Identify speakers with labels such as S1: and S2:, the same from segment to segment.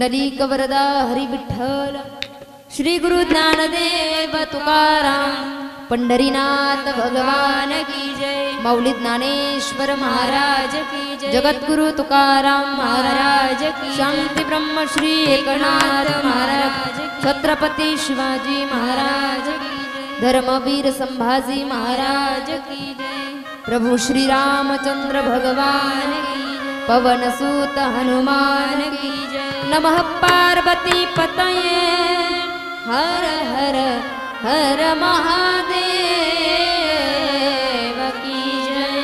S1: पुंडलिक वरदा हरी विठ्ठल श्री गुरु ज्ञानदेव तुकाराम पंढरीनाथ भगवान की जय। मौली ज्ञानेश्वर महाराज की जय। जगद्गुरु तुकाराम महाराज की। शांती ब्रह्म श्री एकनाथ महाराज की। छत्रपति शिवाजी महाराज की जय। धर्मवीर संभाजी महाराज की जय। प्रभु श्री रामचंद्र भगवान की जय। पवन सूत हनुमान की जय। नमः पार्वती पतये हर हर हर महादेव की जय।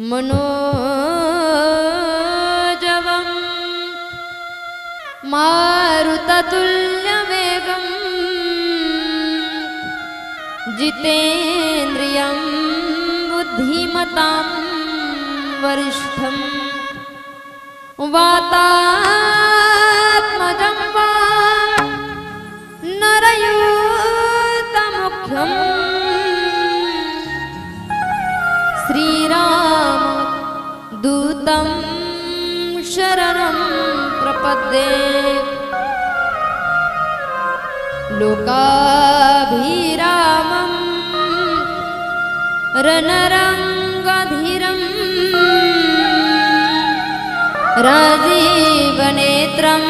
S1: मनोजवं मारुततुल्यवेगं जितेन्द्रियं बुद्धिमतां वरिष्ठं वातात्मजं वा नरयूतमुख्यं श्रीरामदूतं शरणं प्रपद्ये। लोकाभिरामं रणरङ्गधीरं राजीवनेत्रं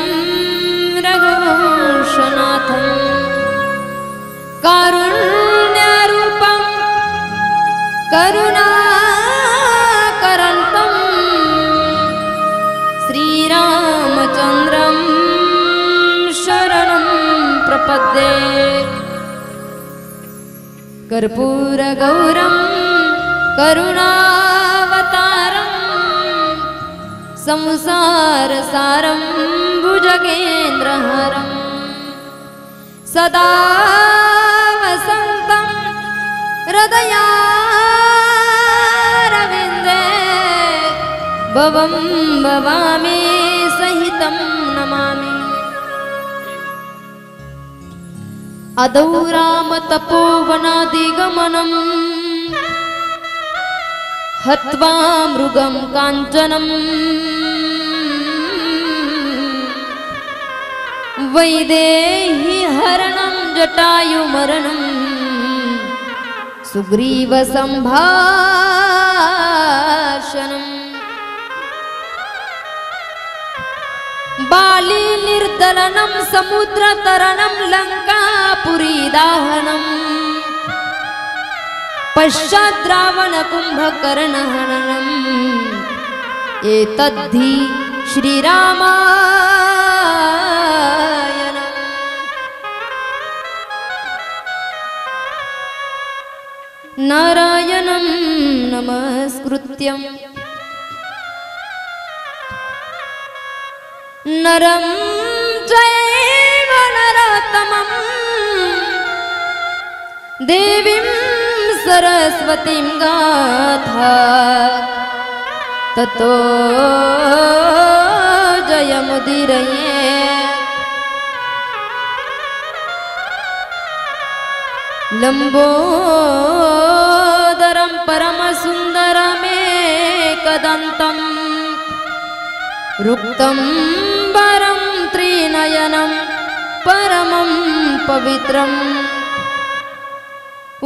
S1: रघुवंशनाथं कारुण्यरूपं करुणाकरन्तं श्रीरामचन्द्रं शरणं प्रपद्ये। कर्पूरगौरं करुणावतारं संसारसारं भुजगेन्द्रहारं सदा वसन्तं हृदयारविन्दे भवं भवामि सहितं नमामि। अदौ रामतपोवनादिगमनं हत्वा मृगं काञ्चनं वैदेही हरणं जटायुमरणं सुग्रीवसम्भाषणम् बाली निर्दलनं समुद्रतरणं लङ्कापुरीदाहनं पश्चाद्रावणकुम्भकर्णहननम् एतद्धि श्रीरामायणम्। नारायणं नमस्कृत्यं नरं चैव नरोत्तमं देवीं सरस्वतीं गाथा ततो जयमुदीरये। लम्बोदरं परमसुन्दरमेकदन्तं रुक्तं वरं त्रिनयनं परमं पवित्रम्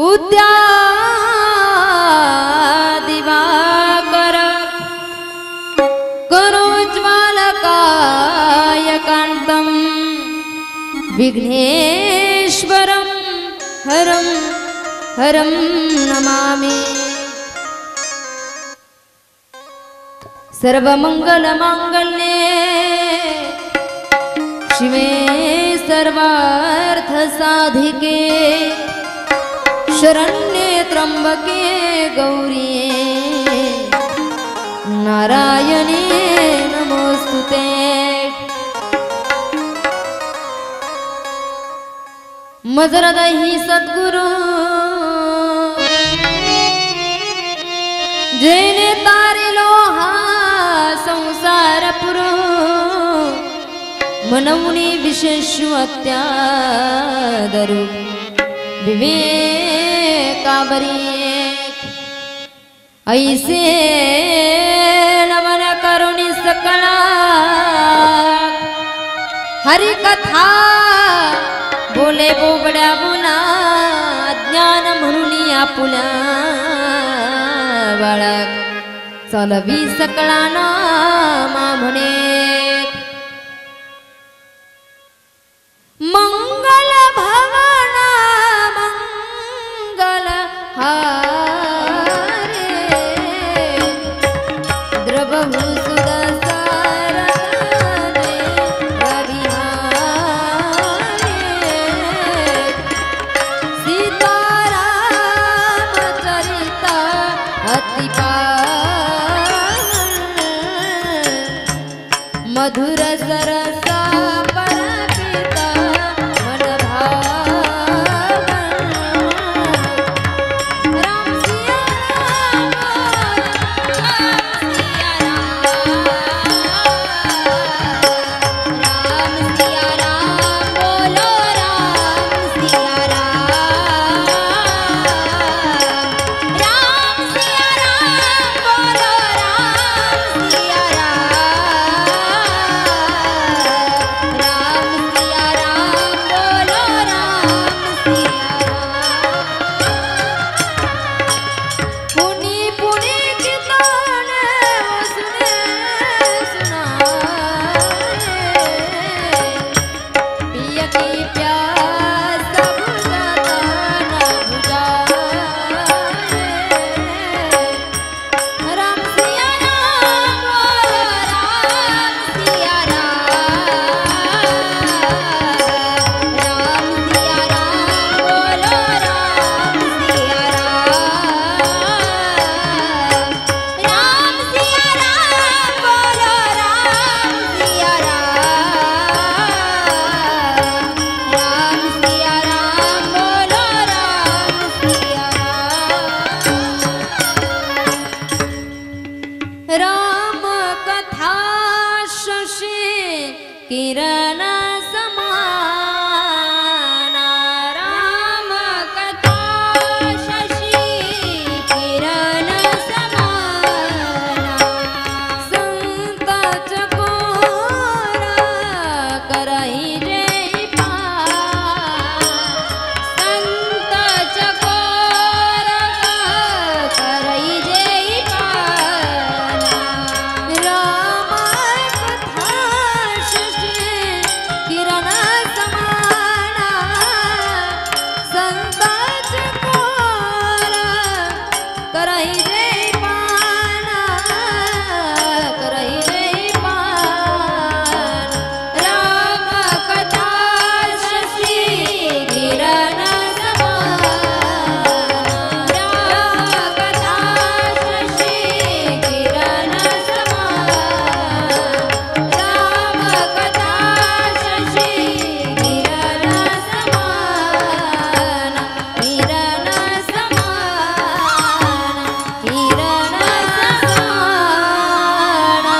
S1: उद्यादिवाकर करोज्ज्वलकायकान्तं विघ्नेश्वरं हरं हरं नमामि। सर्वमङ्गलमाङ्गल्ये शिवे सर्वार्थसाधिके शरण्ये त्र्यम्बके गौरी नारायणी नमोस्तुते। मजरदहि सद्गुरु जेने तारिलो हा संसार पुरो मनवुनी विशेष अत्यादरु विवेकाबरी ऐसे नमन करुणी सकला हरि कथा बोले बोबड्या बोला ज्ञान म्हणून आपुल्या बाळक चलवी सकळा नामा म्हणे मंगल भवना मंगल हारे द्रवहु सुदसरने रविहारे सीताराम चरित अति मधुर सरसा परपिता मन भावन राम सिया राम सिया राम बोलो राम सिया राम सिया राम बोलो राम सिया राम कथा शशि किरण समाना राम कथा शशि किरण समाना संत चकोर करई जय संत चकोर करई जय राम कथा शशि किरण समाना संत चकोर करई जय करई जय राम कथा शशि किरण समाना राम कथा शशि किरण समाना राम कथा शशि किरण समाना किरण समाना किरण समाना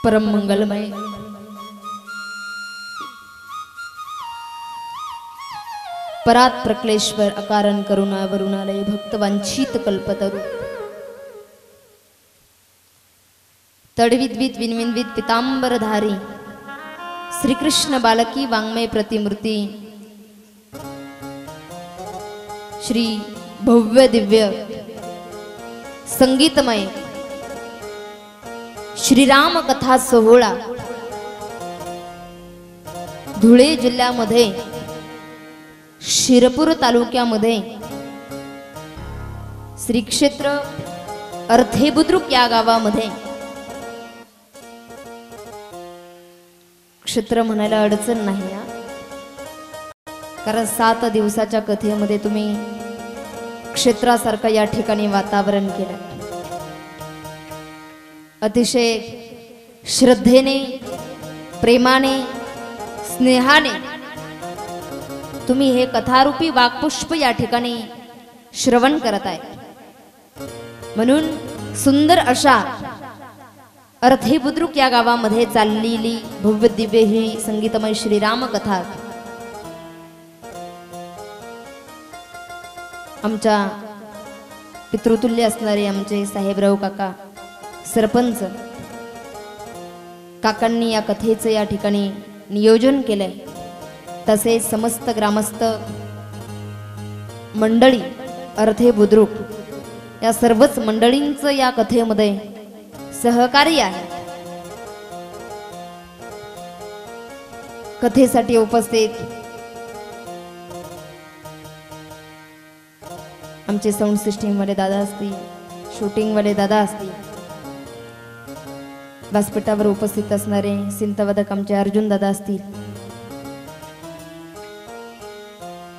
S1: परम मंगलमय परात प्रक्लेश्वर अकारण करुणा वरुणालय भक्तवांछित कल्पतरु तडविद्वित विनविनवित पितांबरधारी श्रीकृष्ण बालकी वाङ्मय प्रतिमूर्ती श्री भव्य दिव्य संगीतमय श्रीराम कथा सोहळा धुळे जिल्ह्यामध्ये शिरपूर तालुक्यामध्ये श्री क्षेत्र अर्धेबुद्रुक या गावामध्ये क्षेत्र म्हणायला अडचण नाही कारण 7 दिवसाच्या कथेमध्ये तुम्ही क्षेत्रासारखं या ठिकाणी वातावरण केलं अतिशय श्रद्धेने प्रेमाने स्नेहाने तुम्ही हे कथारूपी वाक्पुष्प या ठिकाणी श्रवण करत आहे म्हणून सुंदर अशा अर्थे बुद्रुक या गावामध्ये चाललेली भव्य दिव्य ही संगीतमय श्रीराम कथा आमच्या पितृतुल्य असणारे आमचे साहेबराव काका सरपंच काकांनी या कथेचं या ठिकाणी नियोजन केलंय। तसेच समस्त ग्रामस्थ मंडळी अर्थे बुद्रुक या सर्वच मंडळींचं या कथेमध्ये सहकार्य आहे। कथेसाठी उपस्थित आमचे साऊंड सिस्टीम वाले दादा असतील, शूटिंग वाले दादा असतील, व्यासपीठावर उपस्थित असणारे सिंतवादक आमचे अर्जुन दादा असतील,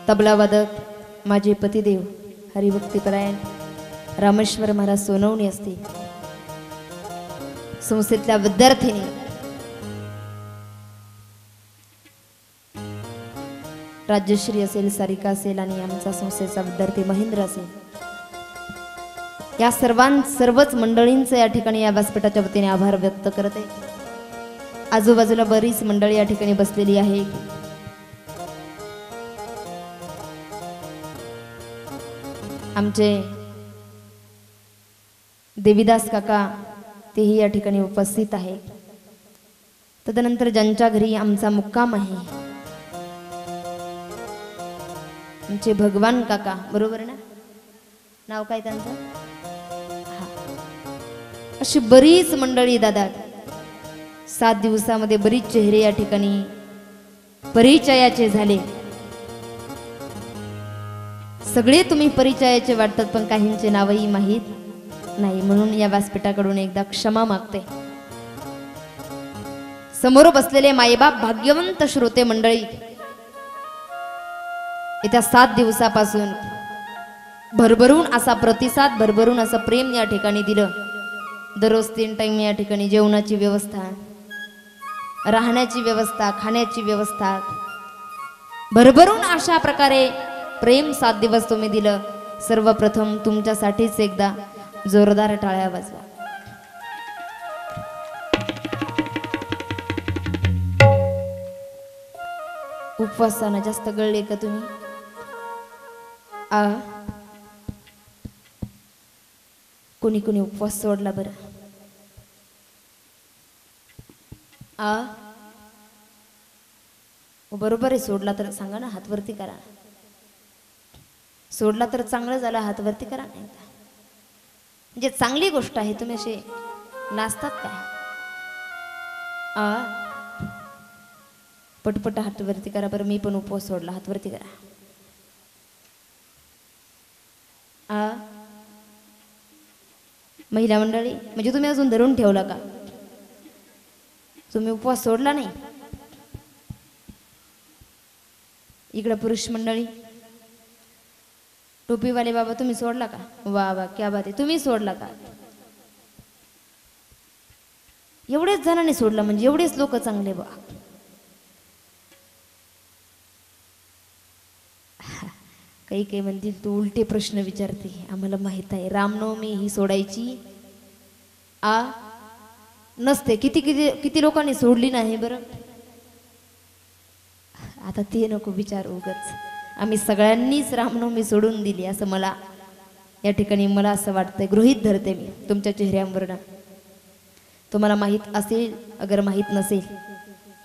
S1: तबला वादक माझे पतिदेव हरिभक्तीपरायण रामेश्वर महाराज सोनवणी असतील, संस्थेतल्या विद्यार्थिनी राज्यश्री असेल, सारिका असेल आणि आमचा संस्थेचा विद्यार्थी महेंद्र असेल, या सर्वच मंडळींचं या ठिकाणी या व्यासपीठाच्या वतीने आभार व्यक्त करते। आजूबाजूला बरीच मंडळी या ठिकाणी बसलेली आहे। आमचे देवीदास काका तेही या ठिकाणी उपस्थित आहे। तदनंतर ज्यांच्या घरी आमचा मुक्काम आहे आमचे भगवान काका, बरोबर ना, नाव काय त्यांचं? अशी बरीच मंडळी दादा 7 दिवसामध्ये बरीच चेहरे या ठिकाणी परिचयाचे झाले। सगळे तुम्ही परिचयाचे वाटतात पण काहींचे नावही माहीत नाही, म्हणून या व्यासपीठाकडून एकदा क्षमा मागते। समोर बसलेले मायबाप भाग्यवंत श्रोते मंडळी येत्या 7 दिवसापासून भरभरून असा प्रतिसाद, भरभरून असं प्रेम या ठिकाणी दिलं। दररोज 3 टाइम या ठिकाणी जेवणाची व्यवस्था, राहण्याची व्यवस्था, खाण्याची व्यवस्था, भरभरून अशा प्रकारे प्रेम 7 दिवस तुम्ही दिलं। सर्वप्रथम तुमच्यासाठीच एकदा जोरदार टाळ्या वाजवा। उपवासानं जास्त गळले का तुम्ही? कोणी कोणी उपवास सोडला बरं? बरोबर आहे, सोडला तर सांगा ना, हात वरती करा। सोडला तर चांगलं झालं, हात वरती करा। नाही म्हणजे चांगली गोष्ट आहे। तुम्ही असे नाचतात काय? पटपट हात वरती करा बरं। मी पण उपवास सोडला, हात वरती करा। महिला मंडळी, म्हणजे तुम्ही अजून धरून ठेवला का? तुम्ही उपवास सोडला नाही? इकडे पुरुष मंडळी, टोपीवाले बाबा तुम्ही सोडला का? वा वा, क्या बात आहे, तुम्ही सोडला का? एवढेच जणांनी सोडला म्हणजे एवढेच लोक चांगले बा। काही काही म्हणतील तू उलटे प्रश्न विचारते, आम्हाला माहित आहे रामनवमी ही सोडायची नसते। किती किती किती लोकांनी सोडली नाही बरं? आता ते नको विचार उगाच। आम्ही सगळ्यांनीच रामनवमी सोडून दिली असं मला या ठिकाणी मला असं वाटतंय, गृहीत धरते मी तुमच्या चेहऱ्यांवर। तुम्हाला माहीत असेल अगर माहीत नसेल,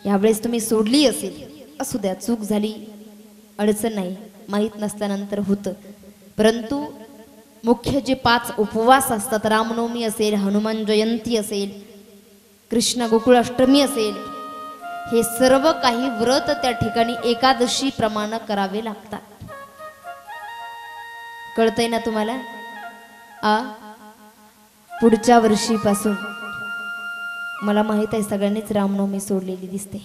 S1: यावेळेस तुम्ही सोडली असेल, असू द्या, चूक झाली, अडचण नाही, माहीत नसल्यानंतर होतं। परंतु मुख्य जे 5 उपवास असतात, रामनवमी असेल, हनुमान जयंती असेल, कृष्ण गोकुळाष्टमी असेल, हे सर्व काही व्रत त्या ठिकाणी एकादशी प्रमाणे करावे लागतात। कळतंय ना तुम्हाला? पुढच्या वर्षीपासून मला माहित आहे सगळ्यांनीच रामनवमी सोडलेली दिसते।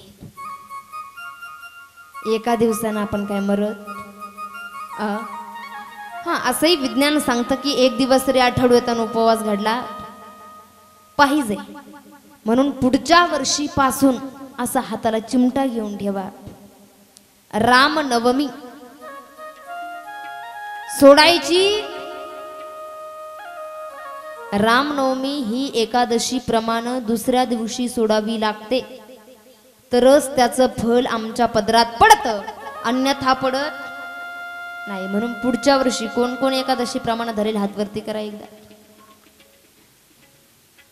S1: एका दिवसानं आपण काय मरत? असंही विज्ञान सांगतं की 1 दिवस तरी आठवड्यातून उपवास घडला पाहिजे। म्हणून पुढच्या वर्षीपासून असा हाताला चिमटा घेऊन ठेवा, रामनवमी सोडायची रामनवमी ही एकादशी प्रमाणे दुसऱ्या दिवशी सोडावी लागते, तरच त्याचं फल आमच्या पदरात पडतं, अन्यथा पडत नाही. म्हणून पुढच्या वर्षी कोण कोण एकादशी प्रमाणे धरेल हात वरती करा एकदा.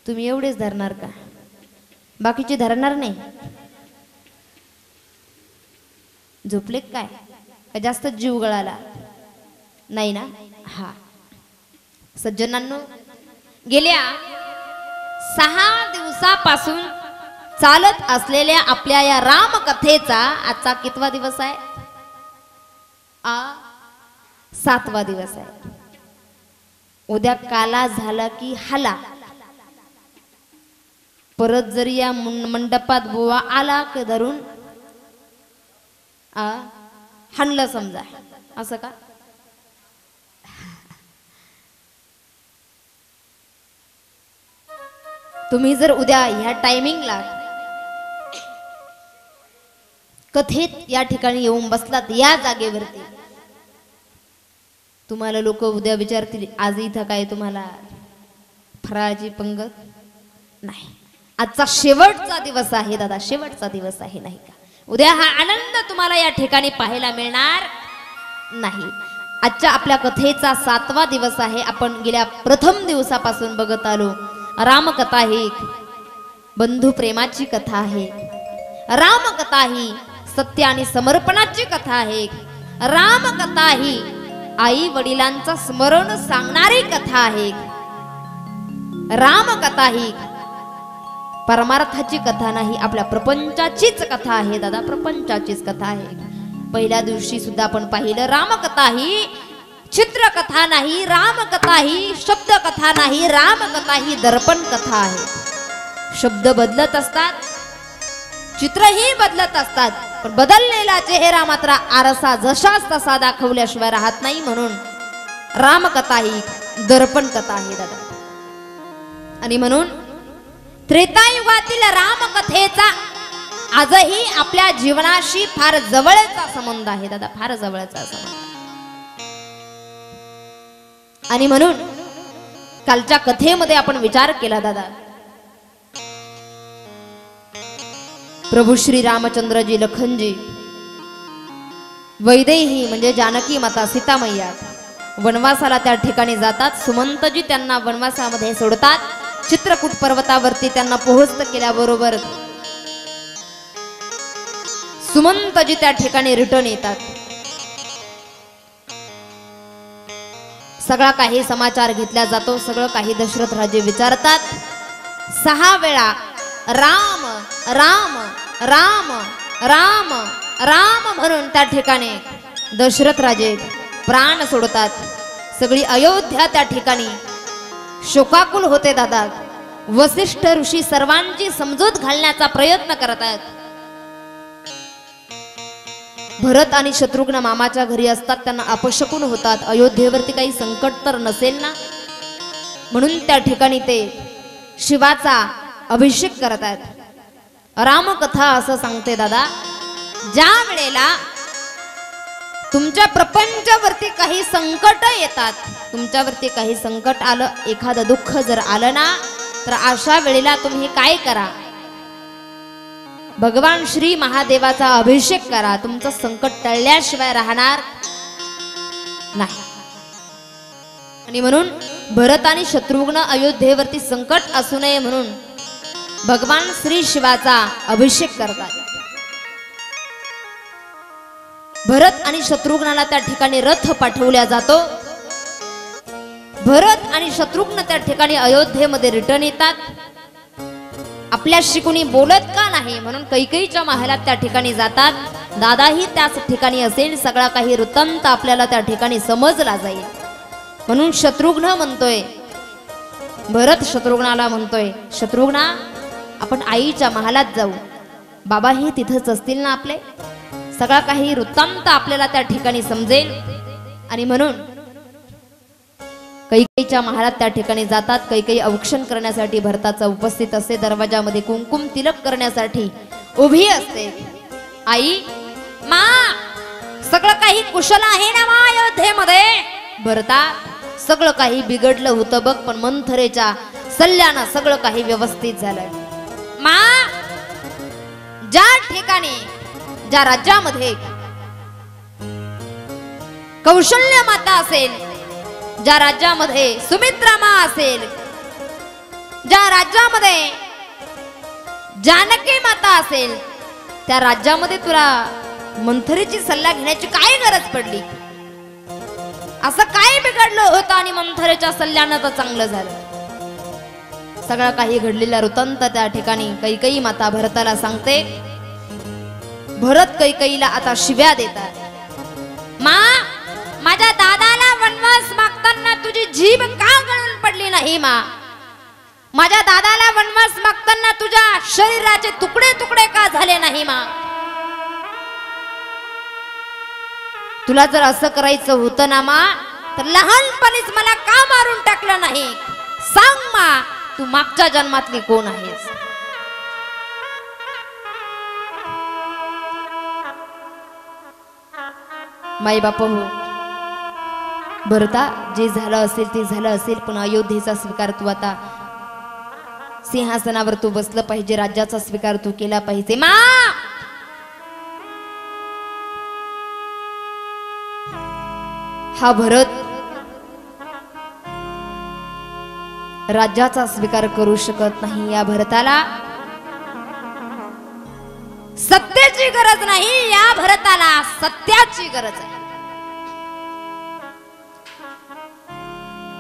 S1: तुम्ही एवढेच धरणार का? बाकीचे धरणार नाही? झोपले काय? का जास्त जीव गळाला नाही ना? हा सज्जनांनो, गेल्या 6 दिवसापासून चालत असलेल्या आपल्या या रामकथेचा आजचा कितवा दिवस आहे? 7वा दिवस आहे. उद्या काला झाला की हाला. परत जरी या मंडपात बुवा आला की धरून हाणलं समजा, असं का? तुम्ही जर उद्या ह्या टायमिंगला कथेत या ठिकाणी येऊन बसलात या जागेवरती, तुम्हाला लोक उद्या विचारतील आज इथं काय तुम्हाला फराळाची पंगत नाही. आजचा शेवटचा दिवस आहे दादा, शेवटचा दिवस आहे नाही का? उद्या हा आनंद तुम्हाला या ठिकाणी पाहायला मिळणार नाही. आजच्या आपल्या कथेचा 7वा दिवस आहे. आपण गेल्या प्रथम दिवसापासून बघत आलो. रामकथा ही बंधू प्रेमाची कथा आहे. रामकथा ही सत्य आणि समर्पणाची कथा आहे. रामकथा ही आई वडिलांचं स्मरण सांगणारी कथा आहे. रामकथा ही परमार्थाची कथा नाही, आपल्या प्रपंचाचीच कथा आहे दादा, प्रपंचाचीच कथा आहे. पहिल्या दिवशी सुद्धा आपण पाहिलं, रामकथा ही चित्रकथा नाही, रामकथा ही शब्द कथा नाही, रामकथा ही दर्पण कथा आहे. शब्द बदलत असतात, चित्रही बदलत असतात, पण बदललेला चेहरा मात्र आरसा जशाच तसा दाखवल्याशिवाय राहत नाही. म्हणून रामकथा ही दर्पण कथा आहे दादा. आणि म्हणून त्रेतायुगातील रामकथेचा आजही आपल्या जीवनाशी फार जवळचा संबंध आहे दादा, फार जवळचा संबंध. आणि म्हणून कालच्या कथेमध्ये आपण विचार केला दादा, प्रभू श्री रामचंद्रजी लखनजी वैदेही म्हणजे जानकी माता सीतामैया वनवासाला त्या ठिकाणी जातात. सुमंतजी त्यांना वनवासामध्ये सोडतात. चित्रकूट पर्वतावरती त्यांना पोहोचत केल्याबरोबर सुमंतजी त्या ठिकाणी रिटर्न येतात. सगळा काही समाचार घेतला जातो, सगळं काही दशरथ राजे विचारतात. 6 वेळा राम राम राम राम राम म्हणून त्या ठिकाणी दशरथ राजे प्राण सोडतात. सगळी अयोध्या त्या ठिकाणी शोकाकुल होते दादा. वसिष्ठ ऋषी सर्वांची समजूत घालण्याचा प्रयत्न करतात. भरत आणि शत्रुघ्न मामाच्या घरी असतात, त्यांना अपशकुन होतात. अयोध्येवरती काही संकट तर नसेल ना, म्हणून त्या ठिकाणी ते शिवाचा अभिषेक करतात. रामकथा असं सांगते दादा, ज्या वेळेला तुमच्या प्रपंचावरती काही संकट येतात, तुमच्यावरती काही संकट आलं, एखादं दुःख जर आलं ना, तर अशा वेळेला तुम्ही काय करा, भगवान श्री महादेवाचा अभिषेक करा. तुमचं संकट टळल्याशिवाय राहणार नाही. आणि म्हणून भरत आणि शत्रुघ्न अयोध्येवरती संकट असू नये म्हणून भगवान श्री शिवाचा अभिषेक करतात. भरत आणि शत्रुघ्नाला त्या ठिकाणी रथ पाठवला जातो. भरत आणि शत्रुघ्न त्या ठिकाणी अयोध्येमध्ये रिटर्न येतात. आपल्याशी कोणी बोलत का नाही म्हणून कैकेयीच्या महालात त्या ठिकाणी जातात. दादाही त्याच ठिकाणी असेल, सगळा काही वृत्तांत आपल्याला त्या ठिकाणी समजला जाईल. म्हणून शत्रुघ्न म्हणतोय, भरत शत्रुघ्नाला म्हणतोय, शत्रुघ्ना आपण आईच्या महालात जाऊ, बाबाही तिथंच असतील ना आपले, सगळा काही वृत्तांत आपल्याला त्या ठिकाणी समजेल. आणि म्हणून कैकेयीच्या महालात त्या ठिकाणी जातात. कैकेयी औक्षण करण्यासाठी भरताचा उपस्थित असते. दरवाजामध्ये कुंकुम तिलक करण्यासाठी उभी असते. आई मा सगळं काही कुशल आहे ना मा अयोध्येमध्ये? भरता सगळं काही बिघडलं होतं बघ, पण मंथरेच्या सल्ल्यानं सगळं काही व्यवस्थित झालं. मा, ज्या ठिकाणी ज्या राज्यामध्ये कौशल्य माता असेल, ज्या राज्यामध्ये सुमित्रा मा असेल, ज्या राज्यामध्ये जानकी माता असेल, त्या राज्यामध्ये तुला मंथरेची सल्ला घेण्याची काय गरज पडली? असं काय बिघडलं होतं आणि मंथरेच्या सल्ल्यानं तर चांगलं झालं. सगळं काही घडलेला वृत्तांत त्या ठिकाणी कैकेयी माता भरताला सांगते. भरत कैकेयीला आता शिव्या देतात. मा, माझ्या दादाला वनवास मागताना तुझी जीभ का गळून पडली नाही? मा, माझ्या दादाला वनवास मागताना तुझ्या शरीराचे तुकडे तुकडे का झाले नाही? मा, तुला जर असं करायचं होतं ना मा, तर लहानपणीच मला का मारून टाकलं नाही? सांग मा, तू मागच्या जन्मातली कोण आहेस? माई बाप हो, भरता, जे झालं असेल ते झालं असेल, पण अयोध्येचा स्वीकार तू आता, सिंहासनावर तू बसलं पाहिजे, राज्याचा स्वीकार तू केला पाहिजे. मा, हा भरत राज्याचा स्वीकार करू शकत नाही. या भरताला सत्तेची गरज नाही, या भरताला सत्याची गरज आहे.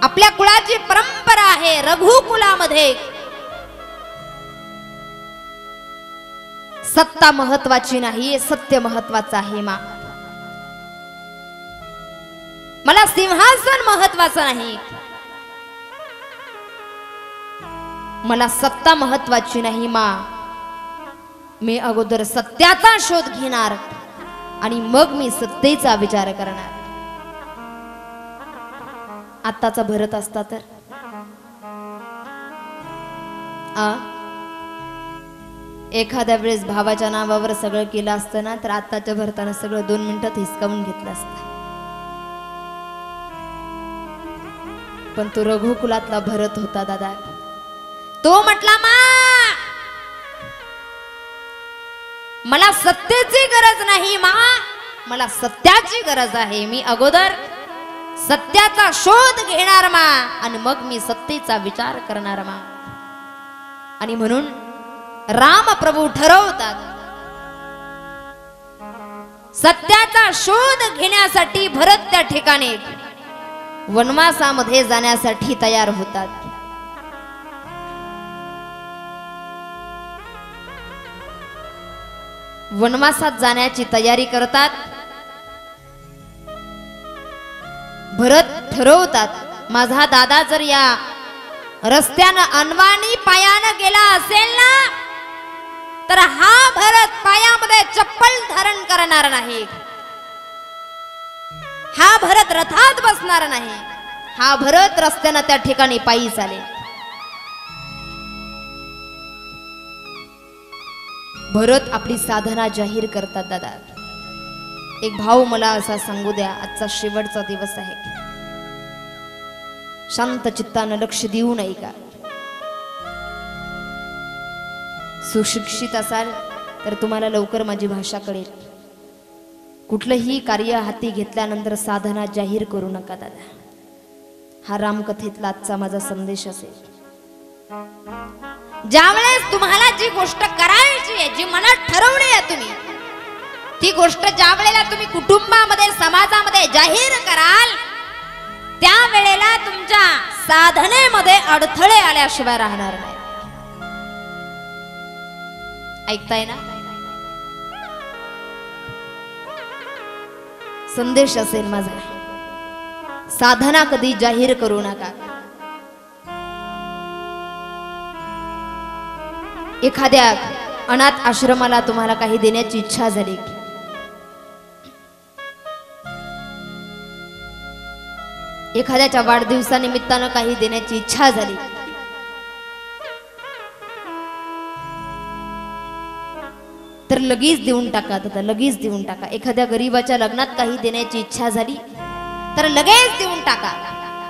S1: आपल्या कुळाची परंपरा आहे, रघुकुलामध्ये सत्ता महत्वाची नाही, सत्य महत्वाचं आहे. मा, मला सिंहासन महत्वाचं नाही, मला सत्ता महत्वाची नाही. मा, मी अगोदर सत्याचा शोध घेणार आणि मग मी सत्तेचा विचार करणार. आत्ताचा भरत असता तर एखाद्या वेळेस भावाच्या नावावर सगळं केलं असतं ना, तर आत्ताच्या भरतानं सगळं 2 मिनिटात हिसकावून घेतलं असतं. पण तो रघुकुलातला भरत होता दादा. तो म्हटला, मा, मला सत्तेची गरज नाही. मा, मला सत्याची गरज आहे. मी अगोदर सत्याचा शोध घेणार मा, आणि मग मी सत्तेचा विचार करणार मा. आणि म्हणून राम प्रभू ठरवतात, सत्याचा शोध घेण्यासाठी भरत त्या ठिकाणी वनवासामध्ये जाण्यासाठी तयार होतात. वनवासात जाण्याची तयारी करतात. भरत ठरवतात, माझा दादा जर या रस्त्यानं अनवाणी पायानं गेला असेल ना, तर हा भरत पायामध्ये चप्पल धारण करणार नाही, हा भरत रथात बसणार नाही, हा भरत रस्त्यानं त्या ठिकाणी पायी चालेल. भरत आपली साधना जाहीर करतात. दादा, एक भाऊ मला असा सांगू द्या, आजचा शेवटचा दिवस आहे, शांत चित्तानं लक्ष देऊ नये का? सुशिक्षित असाल तर तुम्हाला लवकर माझी भाषा कळेल. कुठलंही कार्य हाती घेतल्यानंतर साधना जाहीर करू नका दादा. हा रामकथेतला आजचा माझा संदेश असेल. ज्यावेळेस तुम्हाला जी गोष्ट करायची आहे, जी मनात ठरवली आहे तुम्ही, ती गोष्ट ज्या वेळेला तुम्ही कुटुंबामध्ये, समाजामध्ये जाहीर कराल, त्यावेळेला तुमच्या साधनेमध्ये अडथळे आल्याशिवाय राहणार नाही. ऐकताय ना? संदेश असेल माझा, साधना कधी जाहीर करू नका. एखाद्या अनाथ आश्रमाला तुम्हाला काही देण्याची इच्छा झाली, एखाद्याच्या वाढदिवसानिमित्तानं काही देण्याची इच्छा झाली, तर लगेच देऊन टाका दादा, लगेच देऊन टाका. एखाद्या गरीबाच्या लग्नात काही देण्याची इच्छा झाली तर लगेच देऊन टाका.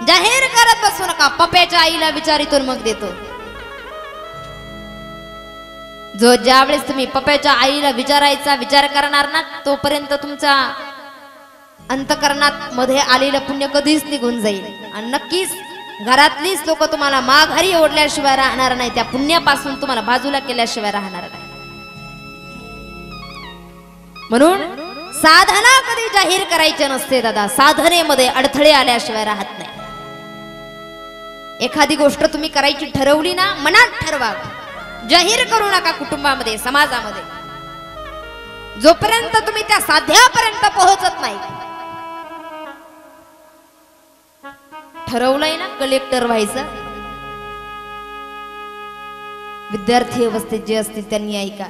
S1: जाहीर करत बसू नका. पप्याच्या आईला विचारितून मग देतो. जो ज्यावेळेस तुम्ही पप्याच्या आईला विचारायचा विचार करणार ना, तोपर्यंत तुमच्या अंतकरणात मध्ये आलेलं पुण्य कधीच निघून जाईल आणि नक्कीच घरातलीच लोक तुम्हाला माघारी ओढल्याशिवाय राहणार नाही. त्या पुण्यापासून तुम्हाला बाजूला केल्याशिवाय राहणार नाही. म्हणून साधना कधी जाहीर करायची नसते दादा. साधनेमध्ये अडथळे आल्याशिवाय राहत नाही. एखादी गोष्ट तुम्ही करायची ठरवली ना, मनात ठरवा. जाहीर करू नका कुटुंबामध्ये, समाजामध्ये. जोपर्यंत तुम्ही त्या साध्यापर्यंत पोहोचत नाही. ठरवलंय ना कलेक्टर व्हायचं, विद्यार्थी अवस्थेत जे असतील त्यांनी ऐका.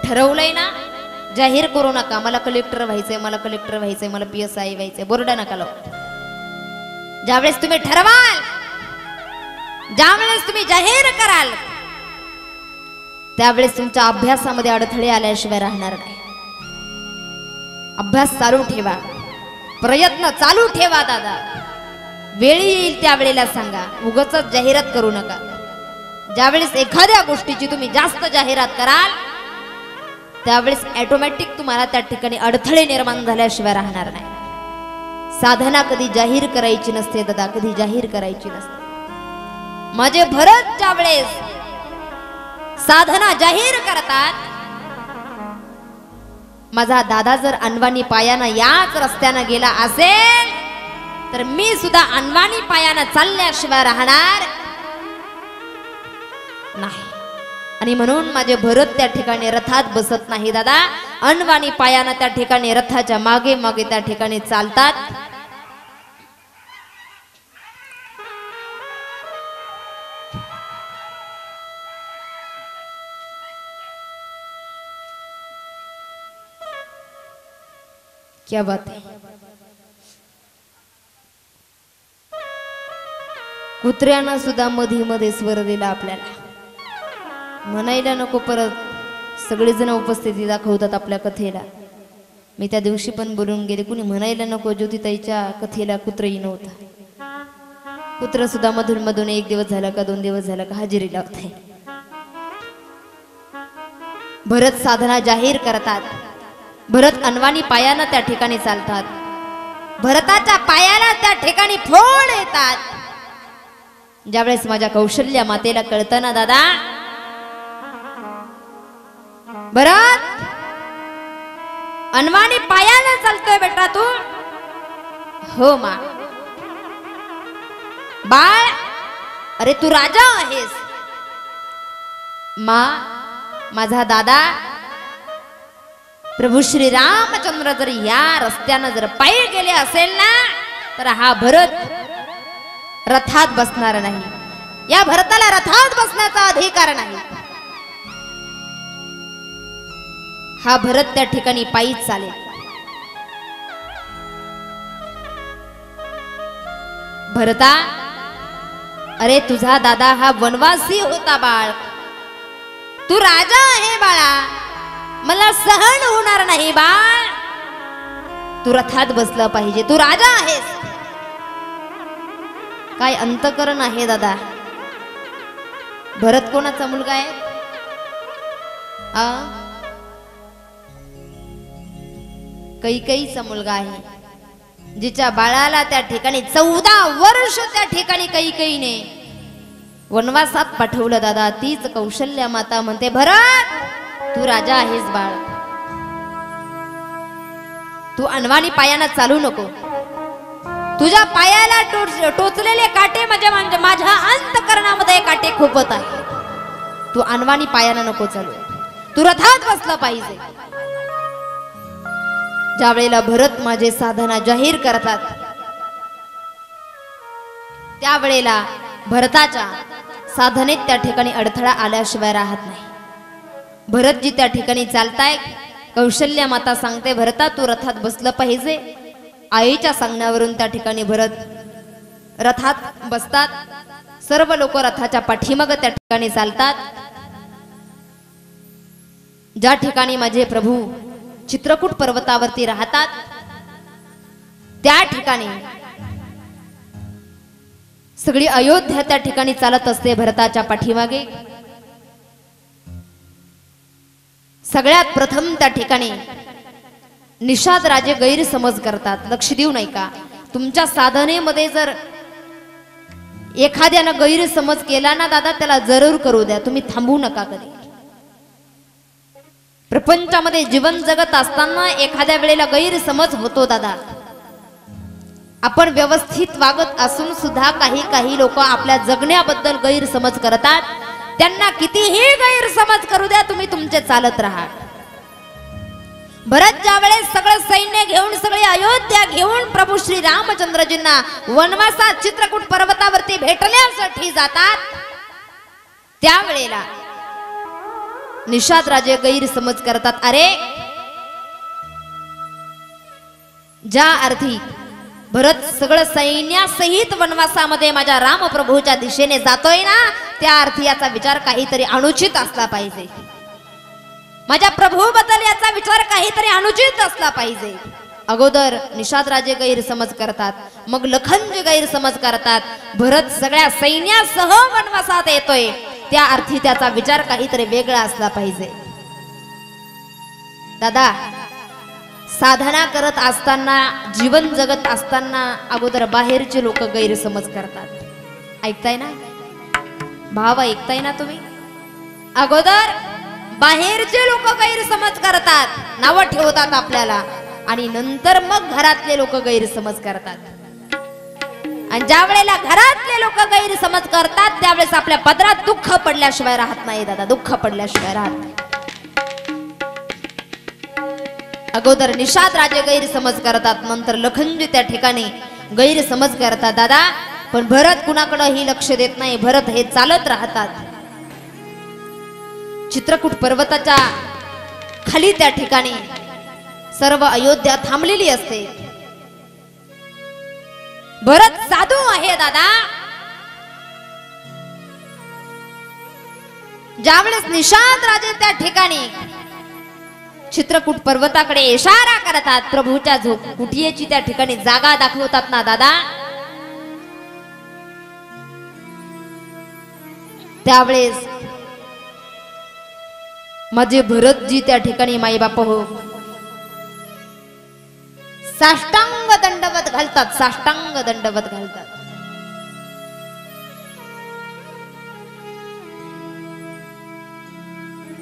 S1: ठरवलंय ना, जाहीर करू नका मला कलेक्टर व्हायचंय, मला कलेक्टर व्हायचंय, मला PSI व्हायचंय. बोर्डा नका लावू. ज्यावेळेस तुम्ही ठरवाल, ज्यावेळेस तुम्ही जाहीर कराल, त्यावेळेस तुमच्या अभ्यासामध्ये अडथळे आल्याशिवाय राहणार नाही. अभ्यास चालू ठेवा, प्रयत्न चालू ठेवा दादा. वेळी येईल त्यावेळेला सांगा. उगाचच जाहिरात करू नका. ज्यावेळेस एखाद्या गोष्टीची तुम्ही जास्त जाहिरात कराल, त्यावेळेस ऑटोमॅटिक तुम्हाला त्या ठिकाणी अडथळे निर्माण झाल्याशिवाय राहणार नाही. साधना कधी जाहीर करायची नसते दादा, कधी जाहीर करायची नसते. माझे भरत ज्यावेळेस साधना जाहीर करतात, माझा दादा जर अनवाणी पायानं याच रस्त्यानं गेला असेल, तर मी सुद्धा अनवाणी पायानं चालल्याशिवाय राहणार नाही. आणि म्हणून माझे भरत त्या ठिकाणी रथात बसत नाही दादा. अनवाणी पायानं त्या ठिकाणी रथाच्या मागे मागे त्या ठिकाणी चालतात. क्या बात है. कुत्र्यानं सुद्धा मध्ये मध्ये स्वर दिला आपल्याला. म्हणायला नको परत सगळेजण उपस्थिती दाखवतात आपल्या कथेला. मी त्या दिवशी पण बोलून गेले, कुणी म्हणायला नको ज्योतिताईच्या कथेला कुत्रही नव्हता. कुत्र सुद्धा मधून मधून 1 दिवस झाला का 2 दिवस झाला का हजेरी लावते. भरत साधना जाहीर करतात. भरत अनवाणी पायानं त्या ठिकाणी चालतात. भरताच्या पायाला त्या ठिकाणी फोड येतात. ज्यावेळेस माझ्या कौशल्या मातेला कळतं ना दादा, भरत अनवाणी पायानं चालतोय बेटा तू. हो मा. बाळ, अरे तू राजा आहेस. मा, माझा दादा प्रभू श्री रामचंद्र जर या रस्त्यानं जर पायी गेले असेल ना, तर हा भरत रथात बसणार नाही. या भरताला रथात बसण्याचा अधिकार नाही. हा भरत त्या ठिकाणी पायीच चालेल. भरता, अरे तुझा दादा हा वनवासी होता बाळ. तू राजा आहे बाळा, मला सहन होणार नाही बाळ. तू रथात बसला पाहिजे. तू राजा आहेस. काय अंतकरण आहे दादा. भरत कोणाचा मुलगा आहे? कैकेयीचा मुलगा आहे. जिच्या बाळाला त्या ठिकाणी 14 वर्ष त्या ठिकाणी कैकेयीने वनवासात पाठवलं दादा. तीच कौशल्या माता म्हणते, भरत तू राजा आहेस बाळ. तू अनवाणी पायानं चालू नको. तुझ्या पायाला टोचलेले काटे म्हणजे माझ्या अंतकरणामध्ये काटे खोपत आहे. तू अनवाणी पायानं नको चालू. तू रथात बसला पाहिजे. ज्या वेळेला भरत माझे साधना जाहीर करतात, त्यावेळेला भरताच्या साधनेत त्या ठिकाणी अडथळा आल्याशिवाय राहत नाही. भरतजी त्या ठिकाणी चालताय. कौशल्या माता सांगते, भरता तू रथात बसलं पाहिजे. आईच्या सांगण्यावरून त्या ठिकाणी भरत रथात बसतात. सर्व लोक रथाच्या पाठीमाग त्या ठिकाणी चालतात. ज्या ठिकाणी माझे प्रभू चित्रकूट पर्वतावरती राहतात, त्या ठिकाणी सगळी अयोध्या त्या ठिकाणी चालत असते भरताच्या पाठीमागे. सगळ्यात प्रथम त्या ठिकाणी निषाद राजे गैरसमज करतात. लक्ष देऊ नाही का? तुमच्या साधनेमध्ये जर एखाद्यानं गैरसमज केला ना दादा, त्याला जरूर करू द्या, तुम्ही थांबू नका कधी. प्रपंचामध्ये जीवन जगत असताना एखाद्या वेळेला गैरसमज होतो दादा. आपण व्यवस्थित वागत असून सुद्धा काही लोक आपल्या जगण्याबद्दल गैरसमज करतात. त्यांना कितीही गैरसमज करू द्या, तुम्ही तुमचे चालत राहा. भरत ज्या वेळेस सगळं सैन्य घेऊन सगळे अयोध्या घेऊन प्रभू श्री रामचंद्रजींना वनवासात चित्रकूट पर्वतावरती भेटण्यासाठी जातात, त्यावेळेला निषाद राजे गैरसमज करतात. अरे, ज्या अर्थी भरत सगळं सैन्यासहित वनवासामध्ये माझ्या रामप्रभूच्या दिशेने जातोय ना, त्या अर्थी याचा विचार काहीतरी अनुचित असला पाहिजे. माझ्या प्रभूबद्दल याचा विचार काहीतरी अनुचित असला पाहिजे. अगोदर निषाद राजे गैरसमज करतात, मग लखनजी गैरसमज करतात. भरत सगळ्या सैन्यासह वनवासात येतोय, त्या अर्थी त्याचा विचार काहीतरी वेगळा असला पाहिजे. दादा, साधना करत असताना, जीवन जगत असताना अगोदर बाहेरचे लोक गैरसमज करतात. ऐकताय ना भाव? ऐकताय ना तुम्ही? अगोदर बाहेरचे लोक गैरसमज करतात, नावं ठेवतात आपल्याला, आणि नंतर मग घरातले लोक गैरसमज करतात. आणि ज्या वेळेला घरातले लोक गैरसमज करतात त्यावेळेस आपल्या पदरात दुःख पडल्याशिवाय राहत नाही दादा, दुःख पडल्याशिवाय राहत नाही. अगोदर निषाद राजे गैरसमज करतात, नंतर लखनजी त्या ठिकाणी गैरसमज करतात दादा. पण भरत कुणाकडे ही लक्ष देत नाही. भरत हे चालत राहतात. चित्रकूट पर्वताच्या खाली त्या ठिकाणी सर्व अयोध्या थांबलेली असते. भरत साधू आहे दादा. ज्यावेळेस निषाद राजे त्या ठिकाणी चित्रकूट पर्वताकडे इशारा करतात, प्रभूच्या कुटियेची त्या ठिकाणी जागा दाखवतात ना दादा, त्यावेळेस माझे भरतजी त्या ठिकाणी माई बाप हो साष्टांग दंडवत घालतात, साष्टांग दंडवत घालतात.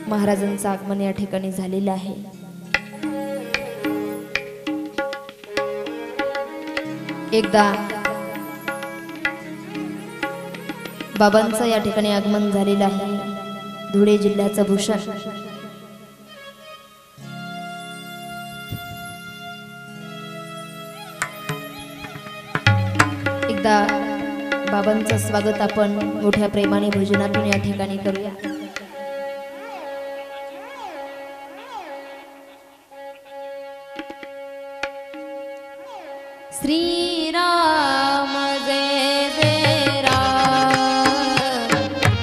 S1: महाराजांचं आगमन या ठिकाणी झालेलं आहे. एकदा बाबांचं या ठिकाणी आगमन झालेलं आहे. धुळे जिल्ह्याचं भूषण एकदा बाबांचं स्वागत आपण मोठ्या प्रेमाने भोजनातून या ठिकाणी करूया. श्रीराम जय जय राम,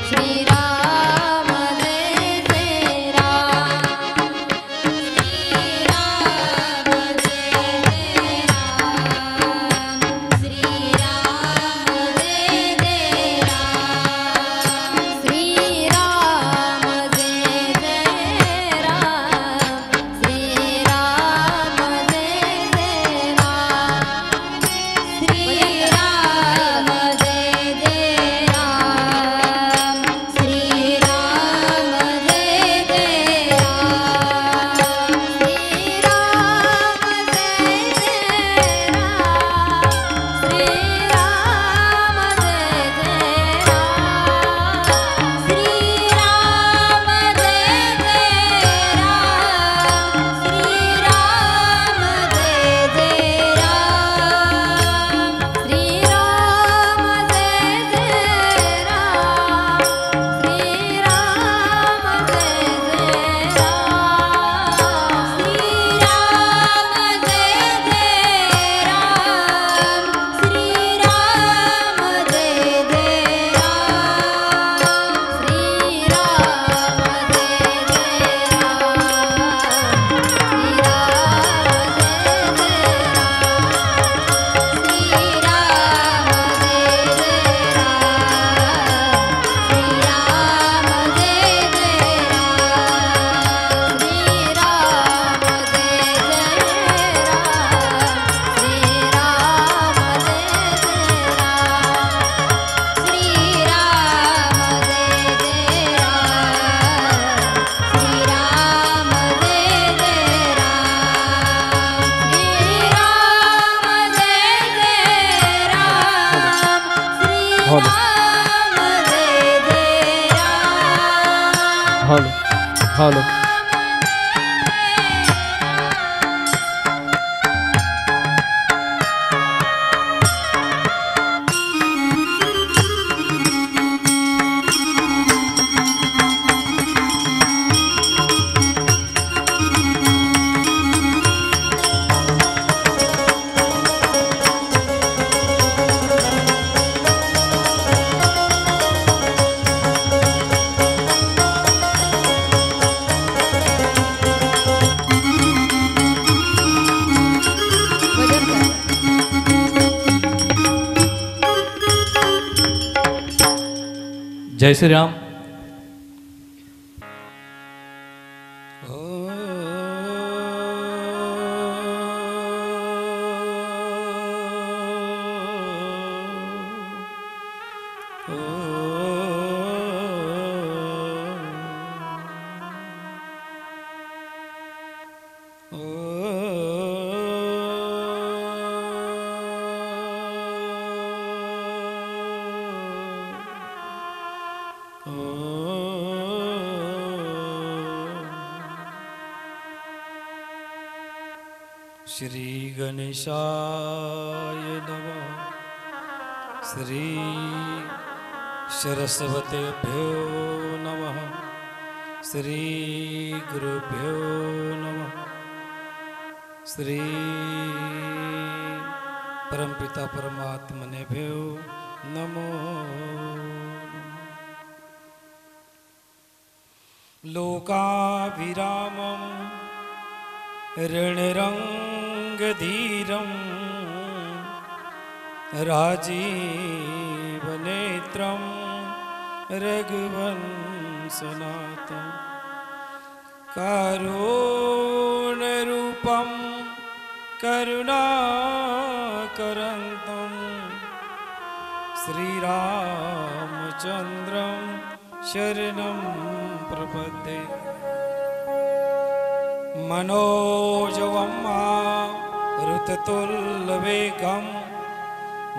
S1: श्रीराम जय जय राम, श्रीराम जय जय राम, श्रीराम जय जय राम, श्रीराम जय जय राम, श्रीराम जय जय राम.
S2: Hello hello.
S1: भजन करा।
S2: जय श्री राम।
S3: श्री गणेशाय नमः। श्री सरस्वतेभ्यो नमः। श्री गुरुभ्यो नमः। श्री परमपिता परमात्मनेभ्यो नमो नमः। लोकाभिरामं ऋणरङ्गधीरं राजीवनेत्रं रघुवंशनाथं कारुण्यरूपं करुणाकरन्तं श्रीरामचन्द्रं शरणं प्रपद्ये। मनोजवं मारुततुल्यवेगं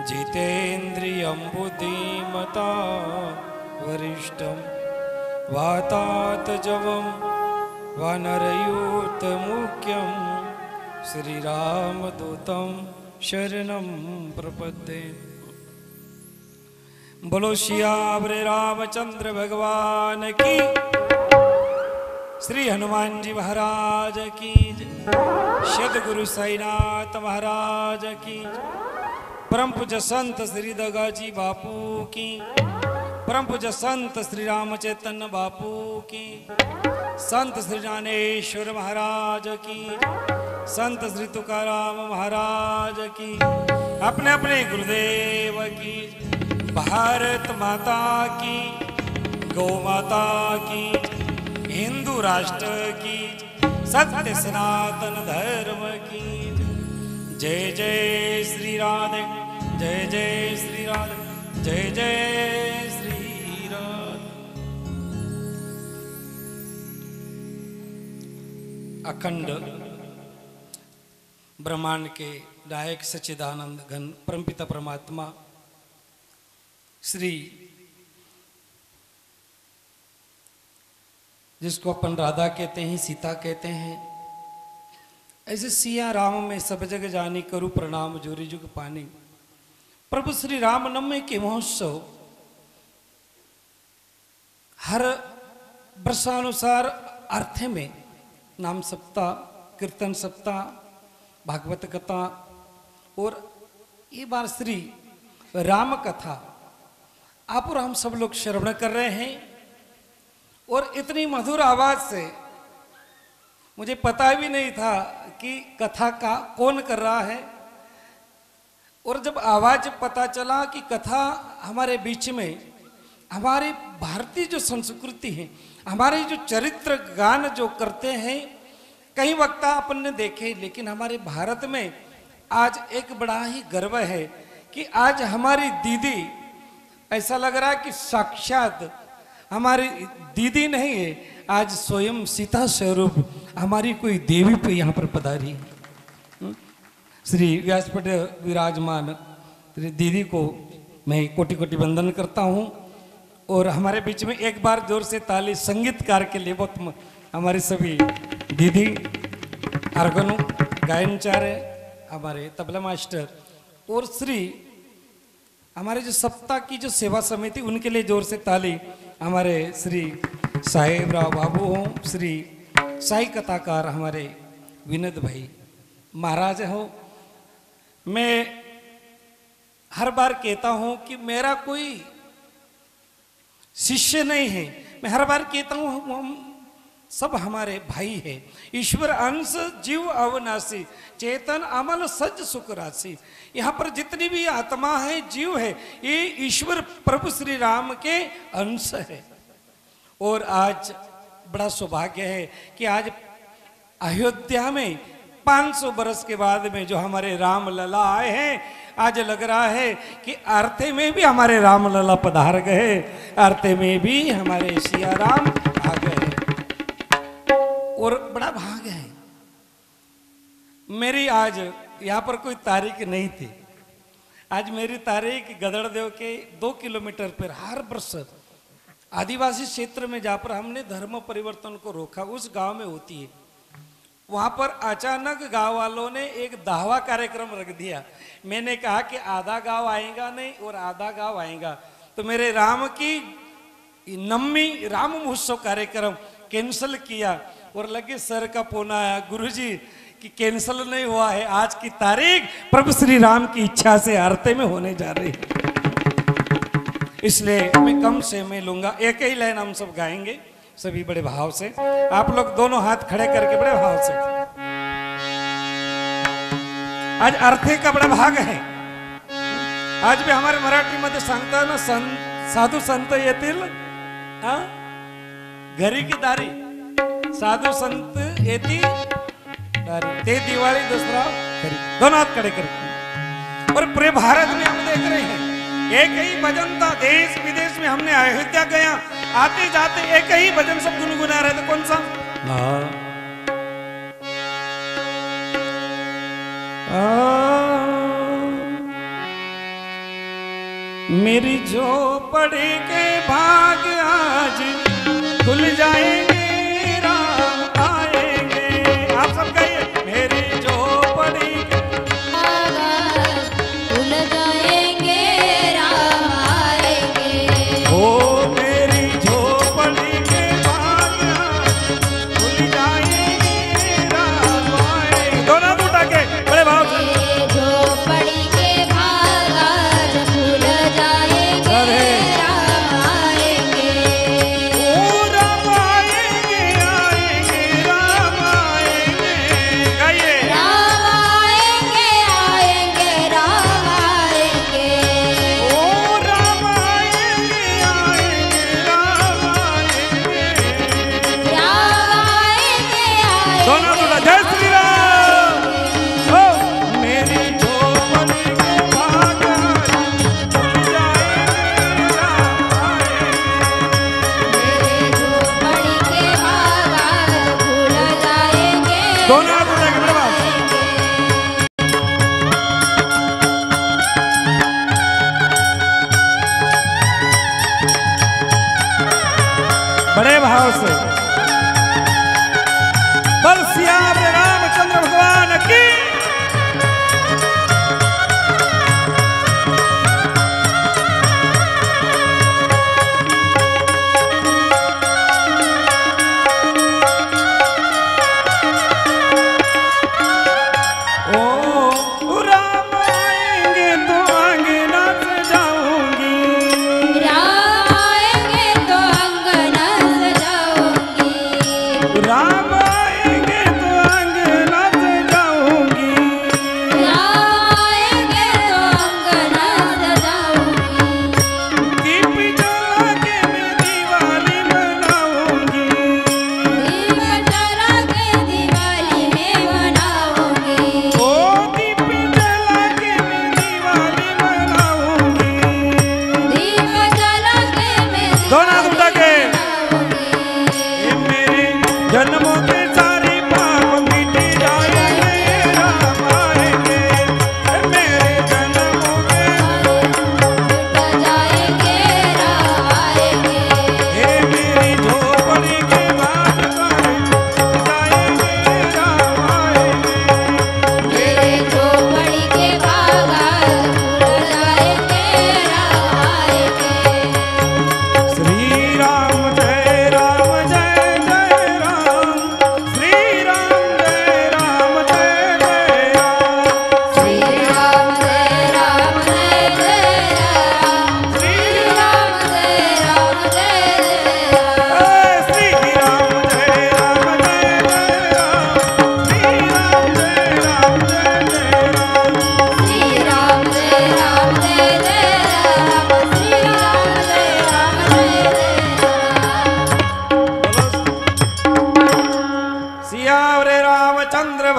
S3: जितेन्द्रियं बुद्धिमता वरिष्ठं वातात्मजं वानरयूथमुख्यं श्रीरामदूतं शरणं प्रपद्ये। बोलो सियावर रामचंद्र भगवान की, श्री हनुमान जी महाराज की, सद्गुरु साईनाथ महाराज की, परम पूज्य संत श्री दगाजी बापू की, परम पूज्य संत श्री राम चैतन्य बापू की, संत श्री ज्ञानेश्वर महाराज की, संत श्री तुकाराम महाराज की, अपने अपने गुरुदेव की, भारत माता की, गौ माता की, हिंदू राष्ट्र की, सत्य सनातन धर्म की। जय जय श्री राधे, जय जय श्री राधे, जय जय श्री राधे। अखंड ब्रह्मांड के नायक सच्चिदानंद घन परमपिता परमात्मा श्री, जिसको अपन राधा कहते हैं, सीता कहते हैं, ऐसे सिया राम में सब जग जानी, करू प्रणाम जोरी जुग पानी। प्रभु श्री रामनवमी के महोत्सव हर वर्षानुसार अर्थ में नाम सप्ताह, कीर्तन सप्ताह, भागवत कथा और ये बार श्री राम कथा आप और हम सब लोग श्रवण कर रहे हैं। और इतनी मधुर आवाज से मुझे पता भी नहीं था कि कथा का कौन कर रहा है। और जब आवाज पता चला कि कथा हमारे बीच में, हमारी भारतीय जो संस्कृति है, हमारे जो चरित्र गान जो करते हैं, कई वक्ता अपन ने देखे, लेकिन हमारे भारत में आज एक बड़ा ही गर्व है कि आज हमारी दीदी, ऐसा लग रहा है कि साक्षात हमारी दीदी नहीं है, आज स्वयं सीता स्वरूप हमारी कोई देवी पे यहाँ पर पधारी है। श्री व्यासपीठ विराजमान श्री दीदी को मैं कोटि कोटि वंदन करता हूँ। और हमारे बीच में एक बार जोर से ताली संगीतकार के लिए बहुत हमारी सभी दीदी आर्गनो गायनचार्य हमारे तबला मास्टर और श्री हमारे जो सप्ताह की जो सेवा समिति उनके लिए जोर से ताली हमारे श्री साहेबराव बाबू हों श्री साई कथाकार हमारे विनोद भाई महाराज हो। मैं हर बार कहता हूं कि मेरा कोई शिष्य नहीं है, मैं हर बार कहता हूं हम सब हमारे भाई है। ईश्वर अंश जीव अविनाशी चेतन अमल सज सुख राशि। यहाँ पर जितनी भी आत्मा है जीव है ये ईश्वर प्रभु श्री राम के अंश है। और आज बड़ा सौभाग्य है कि आज अयोध्या में 500 बरस के बाद में जो हमारे राम लला आए हैं, आज लग रहा है कि आरती में भी हमारे राम लला पधार गए, आरती में भी हमारे सिया राम आ गए और बड़ा भाग है। मेरी आज यहाँ पर कोई तारीख नहीं थी, आज मेरी तारीख गदड़देव के 2 किलोमीटर पर हर वर्ष आदिवासी क्षेत्र में जहाँ पर हमने धर्म परिवर्तन को रोका उस गांव में होती है। वहां पर अचानक गांव वालों ने एक दावा कार्यक्रम रख दिया। मैंने कहा कि आधा गांव आएगा नहीं और आधा गांव आएगा, तो मेरे राम की नवमी राम महोत्सव कार्यक्रम कैंसिल किया और लगे सर का फोन आया, गुरुजी कि कैंसिल नहीं हुआ है, आज की तारीख प्रभु श्री राम की इच्छा से आरती में होने जा रही है। इसलिए मैं कम से मैं लूंगा, एक ही लाइन हम सब गाएंगे सभी बड़े भाव से। आप लोग दोनों हाथ खड़े करके बड़े भाव से। आज आरती का बड़ा भाग है। आज भी हमारे मराठी मध्ये सांगता ना साधू संत येतील घरी की दारी, साधू संत येती दारी, ते दिवाळी दसरा घरी। दोनों हाथ खड़े करके। और पूरे भारत में हम देख रहे हैं एक ही भजन था, देश विदेश में हमने अयोध्या गया, आते जाते एक ही भजन सब गुनगुना रहे थे। कौन सा? मेरी झोपड़ी के भाग आज खुल जाएंगे, राम आएंगे। आप सब कहिए मेरी झोपड़ी के
S1: खुल जाएंगे, राम आएंगे।
S3: ओ मेरी झोपड़ी के भाग आज खुल जाएंगे, राम आएंगे। दोनों हाथ उठा के बड़े भाव से।
S1: झोपड़ी के भाग आज खुल जाएंगे, राम आएंगे।
S3: ओ राम आएंगे, आएंगे, राम आएंगे। गाइए।
S1: राम आएंगे, आएंगे, राम आएंगे।
S3: ओ राम आएंगे, आएंगे, राम आएंगे।
S1: राम आएंगे, आएंगे।
S3: दोनों बोला जय श्री राम। ओ मेरी झोपड़ी के भाग आज खुल जाएंगे, राम आएंगे।
S1: मेरे झोपड़ी के भाग आज खुल जाएंगे,
S3: दोनों हाथ उठा के बड़े भाव से। बड़े भाव से। बल सियावर रामचंद्र भगवान की। ओ राम आएंगे तो अंगना सजाऊंगी,
S1: राम आएंगे तो अंगना सजाऊंगी।
S3: राम आएंगे तो अंगना सजाऊंगी।
S1: राम आएंगे तो अंगना सजाऊंगी।
S3: दीप जला के मैं दिवाली मनाऊंगी।
S1: दीप जला के दिवाली में मनाऊंगी।
S3: ओ दीप जला के मैं दिवाली मनाऊंगी।
S1: दीप जला के मैं
S3: दोनों हाथ उठा के।
S1: मनाऊंगी।
S3: ये मेरे जन्मों के सारे पाप मिट जाएंगे, राम आएंगे। ये मेरे जन्मों के
S1: मिट जाएंगे, राम आएंगे।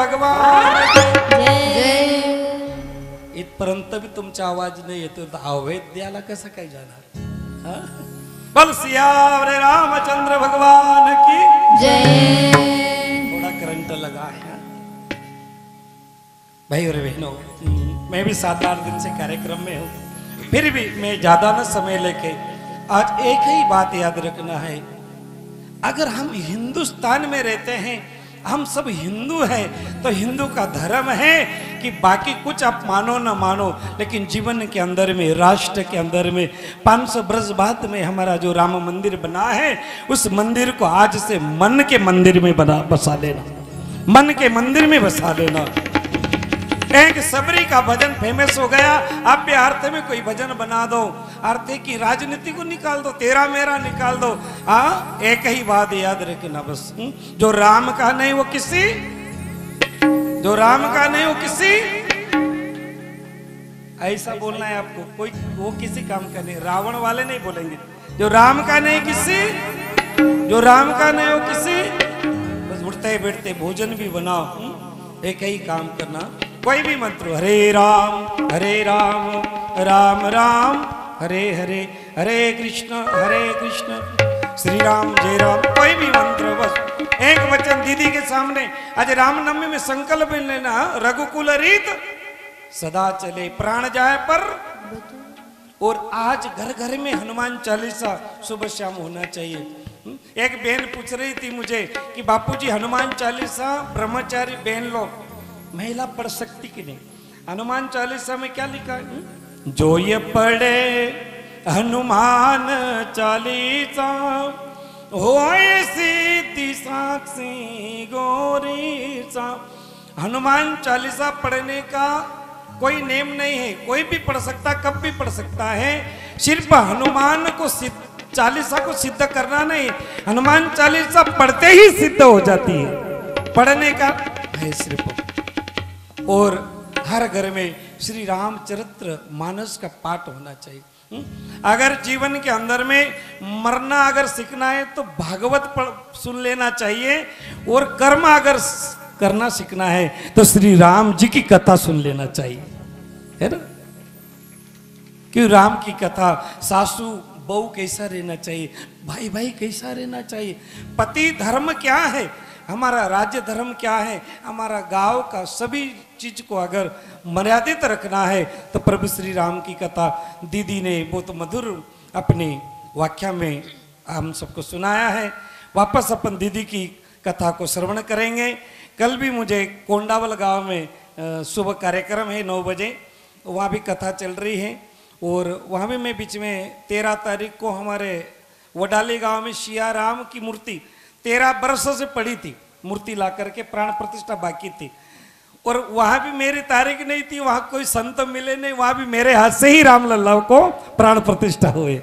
S3: भगवान की.
S1: जय.
S3: इथपर्यंत बी तुमचा आवाज नाही येतो तर अवैद्याला कसं काय जाणार हा? बोल सियावर रामचंद्र भगवान की.
S1: जय.
S3: थोड़ा करंट लगा है. भाई और बहनों, मैं भी 7-8 दिन से कार्यक्रम में हूँ, फिर भी मैं ज्यादा न समय लेके आज एक ही बात याद रखना है. अगर हम हिंदुस्तान में रहते हैं, हम सब हिंदू हैं, तो हिंदू का धर्म है कि बाकी कुछ आप मानो ना मानो, लेकिन जीवन के अंदर में, राष्ट्र के अंदर में 500 बरस बाद में हमारा जो राम मंदिर बना है, उस मंदिर को आज से मन के मंदिर में बसा लेना. मन के मंदिर में बसा लेना. एक सबरी का भजन फेमस हो गया, आप भी अर्थ में कोई भजन बना दो, अर्थ की राजनीति को निकाल दो, तेरा मेरा निकाल दो. हाँ, एक ही बात याद रखना बस, जो राम का नहीं वो किसी, जो राम का नहीं वो किसी, ऐसा बोलना है आपको. कोई वो किसी काम का नहीं, रावण वाले नहीं बोलेंगे. जो राम का नहीं किसी, जो राम का नहीं वो किसी. बस उठते बैठते भोजन भी बनाओ, एक ही काम करना. कोई भी मंत्र, हरे राम राम राम हरे हरे, हरे कृष्ण श्री राम जय राम. कोई भी मंत्र, बस एक वचन दीदी के सामने. आज रामनवमी में संकल्प लेना, रघुकुल रीत सदा चले, प्राण जाए पर. और आज घर घर में हनुमान चालीसा सुबह शाम होना चाहिए. एक बहन पूछ रही थी मुझे कि बापूजी हनुमान चालीसा ब्रह्मचारी बहन लोग महिला पढ़ सकती कि नहीं. हनुमान चालीसा में क्या लिखा है? जो ये पढ़े हनुमान चालीसा होए सीधी साक्षी गौरी सा. हनुमान चालीसा पढ़ने का कोई नेम नहीं है, कोई भी पढ़ सकता, कब भी पढ़ सकता है. सिर्फ हनुमान को चालीसा को सिद्ध करना नहीं, हनुमान चालीसा पढ़ते ही सिद्ध हो जाती है. पढ़ने का है सिर्फ. और हर घर में श्री रामचरित्र मानस का पाठ होना चाहिए. अगर जीवन के अंदर में मरना अगर सीखना है तो भागवत सुन लेना चाहिए. और कर्म अगर करना सीखना है तो श्री राम जी की कथा सुन लेना चाहिए, है ना. क्यों राम की कथा, सासू बहू कैसा रहना चाहिए, भाई भाई कैसा रहना चाहिए, पति धर्म क्या है, हमारा राज्य धर्म क्या है, हमारा गांव का सभी चीज को अगर मर्यादित रखना है तो प्रभु श्री राम की कथा दीदी ने बहुत मधुर अपनी व्याख्या में हम सबको सुनाया है. वापस अपन दीदी की कथा को श्रवण करेंगे. कल भी मुझे कोंडावल गांव में सुबह कार्यक्रम है 9 बजे, वहाँ भी कथा चल रही है. और वहाँ भी मैं बीच में 13 तारीख को हमारे वडाली गांव में सिया राम की मूर्ति 13 बरसों से पड़ी थी, मूर्ति ला करके प्राण प्रतिष्ठा बाकी थी. और वहां भी मेरी तारीख नहीं थी, वहां कोई संत मिले नहीं, वहां भी मेरे हाथ से ही राम लल्ला को प्राण प्रतिष्ठा हुए.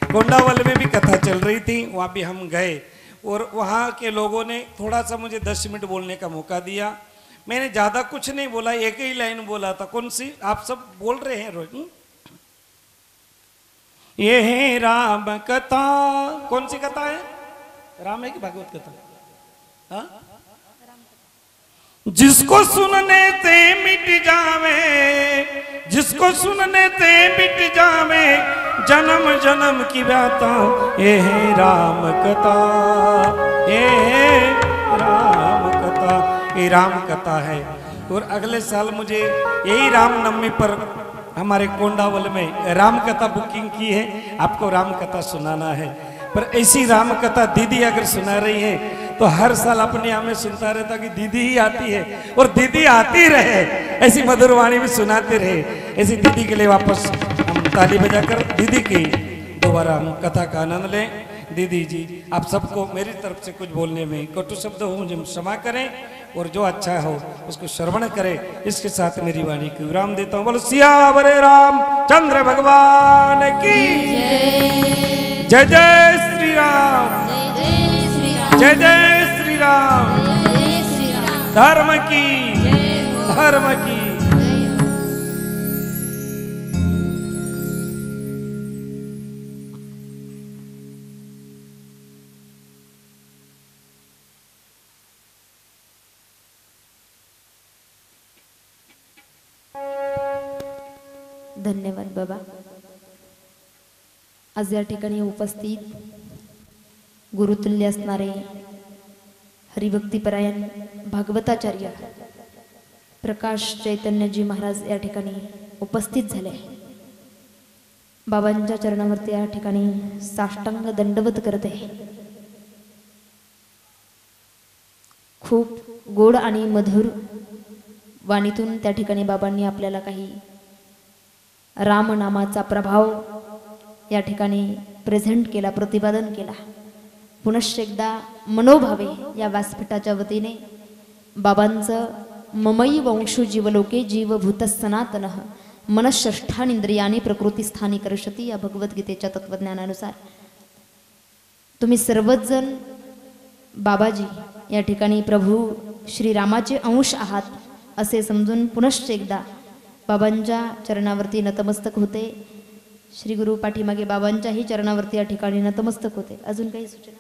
S3: कोंडावल में भी कथा चल रही थी, वहां भी हम गए. और वहां के लोगों ने थोड़ा सा मुझे 10 मिनट बोलने का मौका दिया. मैंने ज्यादा कुछ नहीं बोला, एक ही लाइन बोला था. कौन सी? आप सब बोल रहे हैं रोज. ये है राम कथा. कौन सी कथा है? राम है कि भागवत कथा? हाँ, जिसको सुनने से मिट जावे, जिसको सुनने से मिट जावे जन्म जन्म की बाता. ये है राम कथा, ये है राम कथा. ये राम कथा है. और अगले साल मुझे यही रामनवमी पर हमारे कोंडावल में राम कथा बुकिंग की है, आपको राम कथा सुनाना है. पर ऐसी राम कथा दीदी अगर सुना रही है तो हर साल अपने यहाँ में सुनता रहता कि दीदी ही आती है और दीदी आती रहे, ऐसी मधुर वाणी में सुनाते रहे. ऐसी दीदी के लिए वापस हम ताली बजाकर दीदी की दोबारा हम कथा का आनंद लें. दीदी जी, आप सबको मेरी तरफ से कुछ बोलने में कटु शब्द हो मुझे क्षमा करें, और जो अच्छा हो उसको श्रवण करें. इसके साथ मेरी वाणी को विराम देता हूँ. बोलो सियावर रामचंद्र भगवान की जय. जय श्री राम, जय जय श्री राम. धर्म की, धर्म की.
S1: धन्यवाद बाबा. आज या ठिकाणी उपस्थित गुरुतुल्य असणारे हरिभक्तीपरायण भागवताचार्य प्रकाश चैतन्यजी महाराज या ठिकाणी उपस्थित झाले. बाबांच्या चरणावरती या ठिकाणी साष्टांग दंडवत करते. खूप गोड आणि मधुर वाणीतून त्या ठिकाणी बाबांनी आपल्याला काही रामनामाचा प्रभाव या ठिकाणी प्रेझेंट केला, प्रतिपादन केला. पुनश्च एकदा मनोभावे या व्यासपीठाच्या वतीने बाबांचं ममई वंशो जीवलोके जीवभूत सनातनः मनःषष्ठानींद्रियाणी प्रकृतीस्थानी करशती या भगवद्गीतेच्या तत्वज्ञानानुसार तुम्ही सर्वच जण बाबाजी या ठिकाणी प्रभू श्रीरामाचे अंश आहात असे समजून पुनश्च एकदा बाबांच्या चरणावरती नतमस्तक होते. श्री गुरु पाठीमागे बाबांच्याही चरणावरती या ठिकाणी नतमस्तक होते. अजून काही सूचना?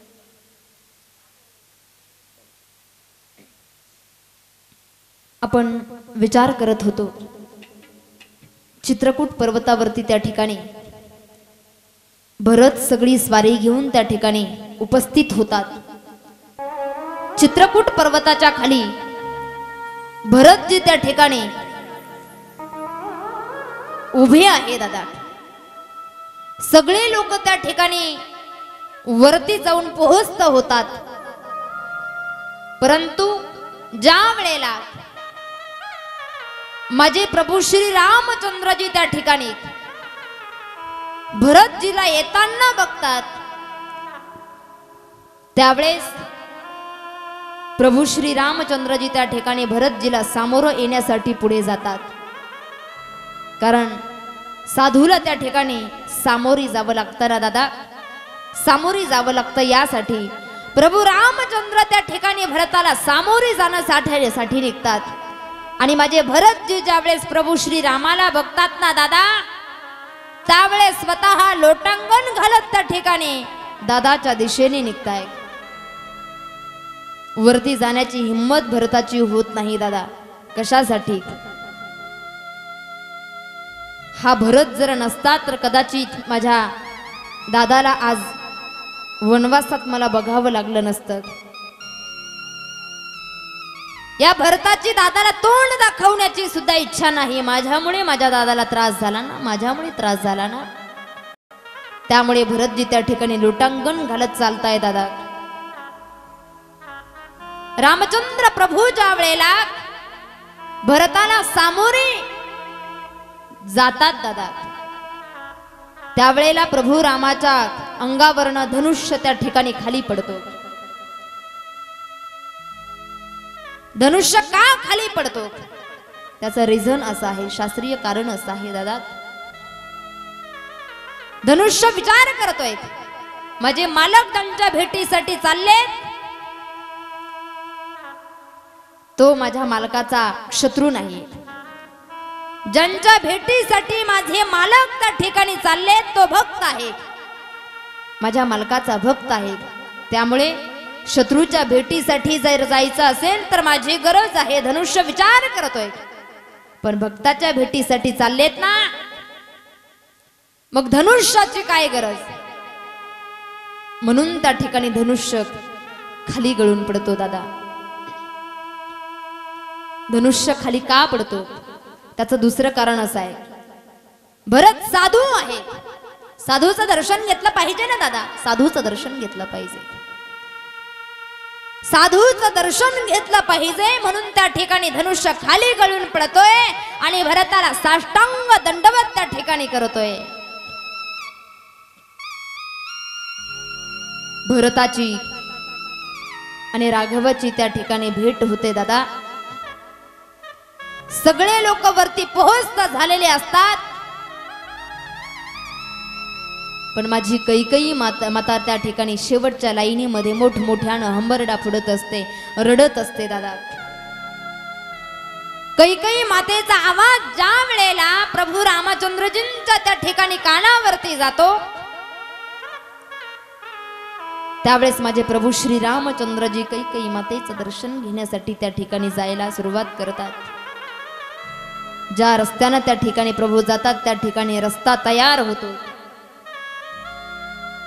S1: आपण विचार करत होतो चित्रकूट पर्वतावरती त्या ठिकाणी भरत सगळी स्वारी घेऊन त्या ठिकाणी उपस्थित होतात. चित्रकूट पर्वताच्या खाली भरतजी त्या ठिकाणी उभे आहे दादा. सगळे लोक त्या ठिकाणी वरती जाऊन पोहोचत होतात. परंतु ज्या वेळेला माझे प्रभू श्री रामचंद्रजी त्या ठिकाणी भरतजीला येताना बघतात, त्यावेळेस प्रभू श्री रामचंद्रजी त्या ठिकाणी भरतजीला सामोरं येण्यासाठी पुढे जातात. कारण साधूला त्या ठिकाणी सामोरी जावं लागतं ना दादा. सामोरी जावं लागतं यासाठी प्रभू रामचंद्र त्या ठिकाणी भरताला सामोरी जाण्यासाठी निघतात. आणि माझे भरतजी ज्यावेळेस प्रभू श्री रामाला बघतात ना दादा, त्यावेळेस स्वतः लोटांगण घालत त्या ठिकाणी दादाच्या दिशेने निघताय. वरती जाण्याची हिम्मत भरताची होत नाही दादा. कशासाठी? हा भरत जर नसता तर कदाचित माझ्या दादाला आज वनवासात मला बघावं लागलं नसतं. या भरताची दादाला तोंड दाखवण्याची सुद्धा इच्छा नाही. माझ्यामुळे माझ्या दादाला त्रास झाला ना, माझ्यामुळे त्रास झाला ना. त्यामुळे भरतजी त्या ठिकाणी लोटांगण घालत चालताय दादा. रामचंद्र प्रभू ज्या वेळेला भरताला सामोरे जातात दादा, त्यावेळेला प्रभू रामाच्या अंगावरनं धनुष्य त्या ठिकाणी खाली पडतो. धनुष्य का खाली पडतो त्याचं रिझन असं आहे, शास्त्रीय कारण असं आहे दादा. धनुष्य विचार करतोय, माझे मालक त्यांच्या भेटीसाठी चाललेत, तो माझ्या मालकाचा शत्रू नाही. ज्यांच्या भेटीसाठी माझे मालक त्या ठिकाणी चाललेत तो भक्त आहे, माझ्या मालकाचा भक्त आहे. त्यामुळे शत्रूच्या भेटीसाठी जर जायचं असेल तर माझी गरज आहे. धनुष्य विचार करतोय, पण भक्ताच्या भेटीसाठी चाललेत ना, मग धनुष्याची काय गरज? म्हणून त्या ठिकाणी धनुष्य खाली गळून पडतो दादा. धनुष्य खाली का पडतो त्याचं दुसरं कारण असं आहे, भरत साधू आहे. साधूचं दर्शन घेतलं पाहिजे ना दादा. साधूचं दर्शन घेतलं पाहिजे, साधूचं दर्शन घेतलं पाहिजे. म्हणून त्या ठिकाणी धनुष्य खाली गळून पडतोय आणि भरताला साष्टांग दंडवत त्या ठिकाणी करतोय. भरताची आणि राघवाची त्या ठिकाणी भेट होते दादा. सगळे लोक वरती पोहोचता झालेले असतात, पण माझी कैकेयी माता त्या ठिकाणी शेवटच्या लाईनीमध्ये मोठमोठ्यानं हंबरडा फुडत असते, रडत असते दादा. कैकेयी मातेचा आवाज ज्या वेळेला प्रभू रामचंद्रजींच्या त्या ठिकाणी कानावरती जातो, त्यावेळेस माझे प्रभू श्री रामचंद्रजी कैकेयी मातेचं दर्शन घेण्यासाठी त्या ठिकाणी जायला सुरुवात करतात. ज्या रस्त्यानं त्या ठिकाणी प्रभू जातात त्या ठिकाणी रस्ता तयार होतो.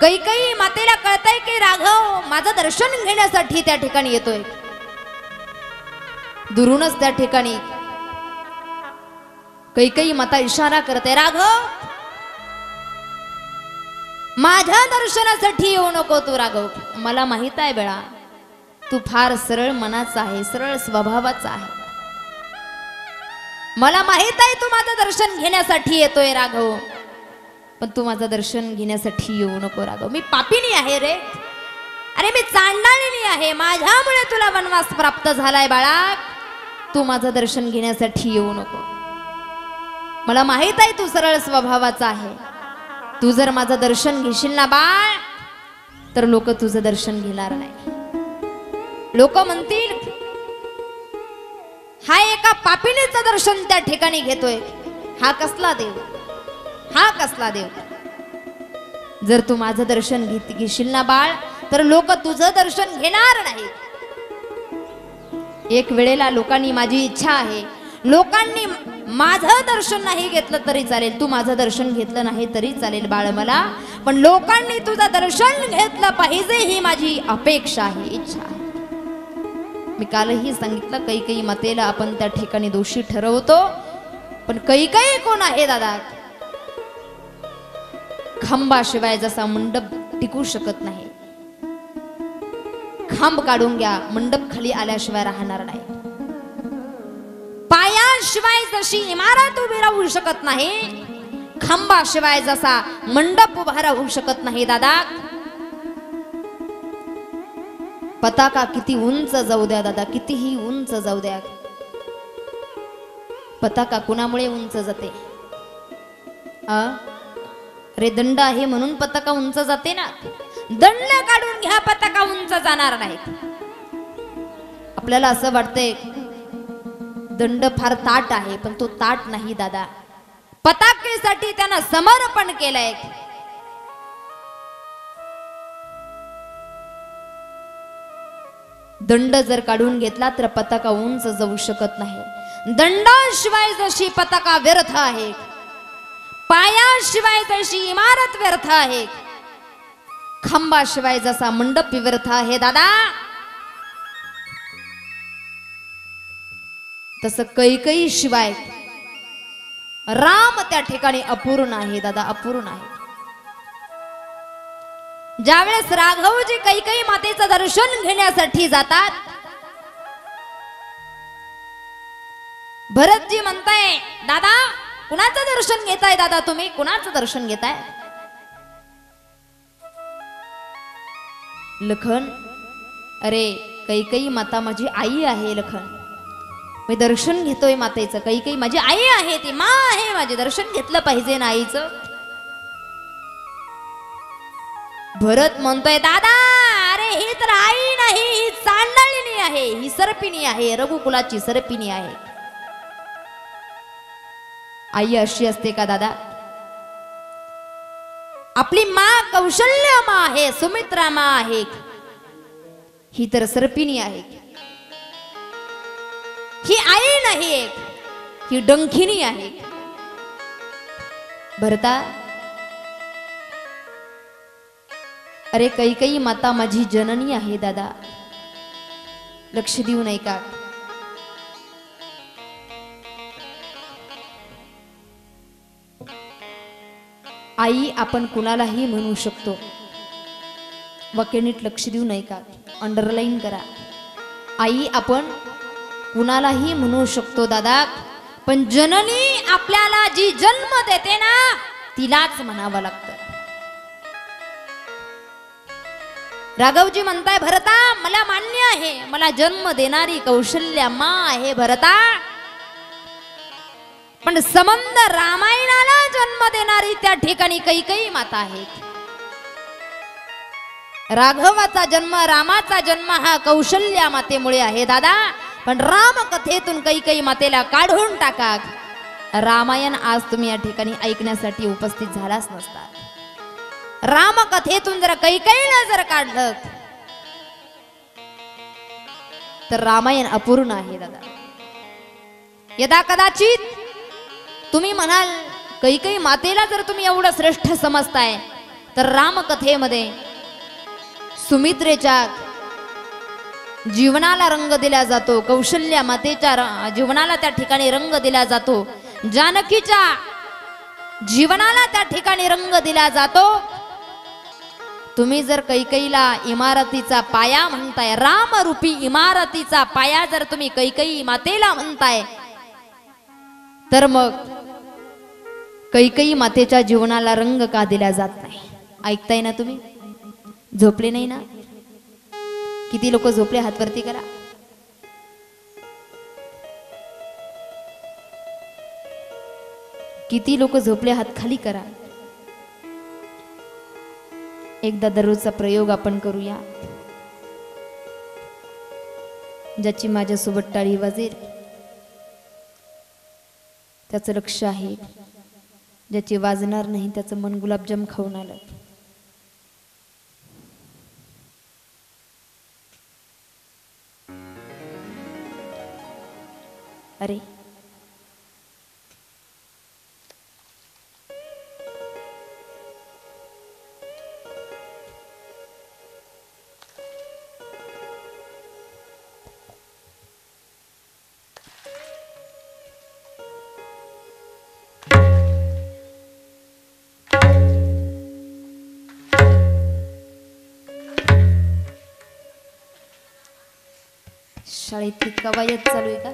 S1: कैकेयी मातेला कळतंय की राघव माझं दर्शन घेण्यासाठी त्या ठिकाणी येतोय. दुरूनच त्या ठिकाणी कैकेयी माता इशारा करते, राघव माझ्या दर्शनासाठी येऊ नको तू राघव. मला माहित आहे बेळा तू फार सरळ मनाचा आहे, सरळ स्वभावाचा आहे. मला माहित आहे तू माझं दर्शन घेण्यासाठी येतोय राघव, पण तू माझं दर्शन घेण्यासाठी येऊ नको राघव. मी पापिनी आहे रे, अरे मी चांडाळीनी आहे, माझ्यामुळे तुला वनवास प्राप्त झालाय बाळा. तू माझं दर्शन घेण्यासाठी येऊ नको. मला माहित आहे तू सरळ स्वभावाचा आहे. तू जर माझं दर्शन घेशील ना बाळ तर लोक तुझं दर्शन घेणार नाही. लोक म्हणतील हा एका पापिनीचं दर्शन त्या ठिकाणी घेतोय, हा कसला देव, हा कसला देव. जर तू माझं दर्शन घेशील ना बाळ तर लोक तुझं दर्शन घेणार नाही. एक वेळेला लोकांनी माझी इच्छा आहे, लोकांनी माझं दर्शन नाही घेतलं तरी चालेल, तू माझं दर्शन घेतलं नाही तरी चालेल बाळ मला, पण लोकांनी तुझं दर्शन घेतलं पाहिजे ही माझी अपेक्षा आहे, इच्छा आहे. मी कालही सांगितलं कैकेयी मातेला आपण त्या ठिकाणी दोषी ठरवतो, पण कैकेयी कोण आहे दादा? खांबाशिवाय जसा मंडप टिकू शकत नाही, खांब काढून घ्या, मंडप खाली आल्याशिवाय राहणार नाही. पायाशिवाय जशी इमारत उभी राहू शकत नाही, खांबाशिवाय जसा मंडप उभा राहू शकत नाही दादा. पताका किती उंच जाऊ द्या दादा, कितीही उंच जाऊ द्या, पताका कुणामुळे उंच जाते? अरे दंड आहे म्हणून पताका उंच जाते ना. दंड काढून घ्या, पताका उंच जाणार नाही. आपल्याला असं वाटतंय दंड फार ताट आहे, पण तो ताट नाही दादा. पताकेसाठी त्यानं समर्पण केलंय. दंड जर काढून घेतला तर पताका उंच जाऊ शकत नाही. दंडाशिवाय जशी पताका व्यर्थ आहे, पायाशिवाय जशी इमारत व्यर्थ आहे, खांबाशिवाय जसा मंडप व्यर्थ आहे दादा, तसं कैकेयी शिवाय राम त्या ठिकाणी अपूर्ण आहे दादा, अपूर्ण आहे. ज्यावेळेस राघवजी कैकेयी मातेचं दर्शन घेण्यासाठी जातात, भरतजी म्हणताय दादा कुणाचं दर्शन घेताय दादा, तुम्ही कुणाचं दर्शन घेताय? लखन, अरे कैकेयी माता माझी आई आहे लखन, मी दर्शन घेतोय मातेचं. कैकेयी माझी आई आहे, ती मा आहे माझे, दर्शन घेतलं पाहिजे ना आईचं. भरत म्हणतोय दादा अरे ही तर आई नाही, ही चांडाळीनी आहे, ही सर्पिणी आहे, रघुकुलाची सर्पिणी आहे. आई अशी असते का दादा? आपली मा कौशल्य मा आहे, सुमित्रा मा आहे, ही तर सर्पिणी आहे. ही आई नाही, ही डंखिनी आहे. भरता, अरे कैकेयी माता माझी जननी आहे दादा, लक्ष देऊ नाही का? आई आपण कुणालाही म्हणू शकतो, वाक्य नीट लक्ष देऊ नाही का? अंडरलाईन करा. आई आपण कुणालाही म्हणू शकतो दादा, पण जननी आपल्याला जी जन्म देते ना तिलाच म्हणावं लागतं. राघवजी म्हणताय भरता मला मान्य आहे, मला जन्म देणारी कौशल्या मा आहे भरता, पण संबंध रामायणाला जन्म देणारी त्या ठिकाणी कैकेयी माता आहे. राघवाचा जन्म, रामाचा जन्म हा कौशल्या मातेमुळे आहे दादा, पण राम कथेतून कैकेयी मातेला काढून टाका, रामायण आज तुम्ही या ठिकाणी ऐकण्यासाठी उपस्थित झालाच नसता. राम कथेतून जर कैकेयीला जर काढलं तर रामायण अपूर्ण आहे दादा. यदा कदाचित तुम्ही म्हणाल कैकेयी मातेला जर तुम्ही एवढं श्रेष्ठ समजताय तर रामकथेमध्ये सुमित्रेच्या जीवनाला रंग दिला जातो, कौशल्या मातेच्या जीवनाला त्या ठिकाणी रंग दिला जातो, जानकीच्या जीवनाला त्या ठिकाणी रंग दिला जातो. तुम्ही जर कैकेयीला इमारतीचा पाया म्हणताय, रामरूपी इमारतीचा पाया जर तुम्ही कैकेयी मातेला म्हणताय, तर मग कैकेयी मातेच्या जीवनाला रंग का दिला जात नाही? ऐकताय ना तुम्ही? झोपले नाही ना? किती लोक झोपले? हात वरती करा. किती लोक झोपले? हात खाली करा. एकदा दररोजचा प्रयोग आपण करूया. ज्याची माझ्यासोबत टाळी वाजेल त्याचं लक्ष आहे, ज्याची वाजणार नाही त्याचं मन गुलाबजाम खाऊन आलं. अरे शाळेत कवायत चालू आहे का?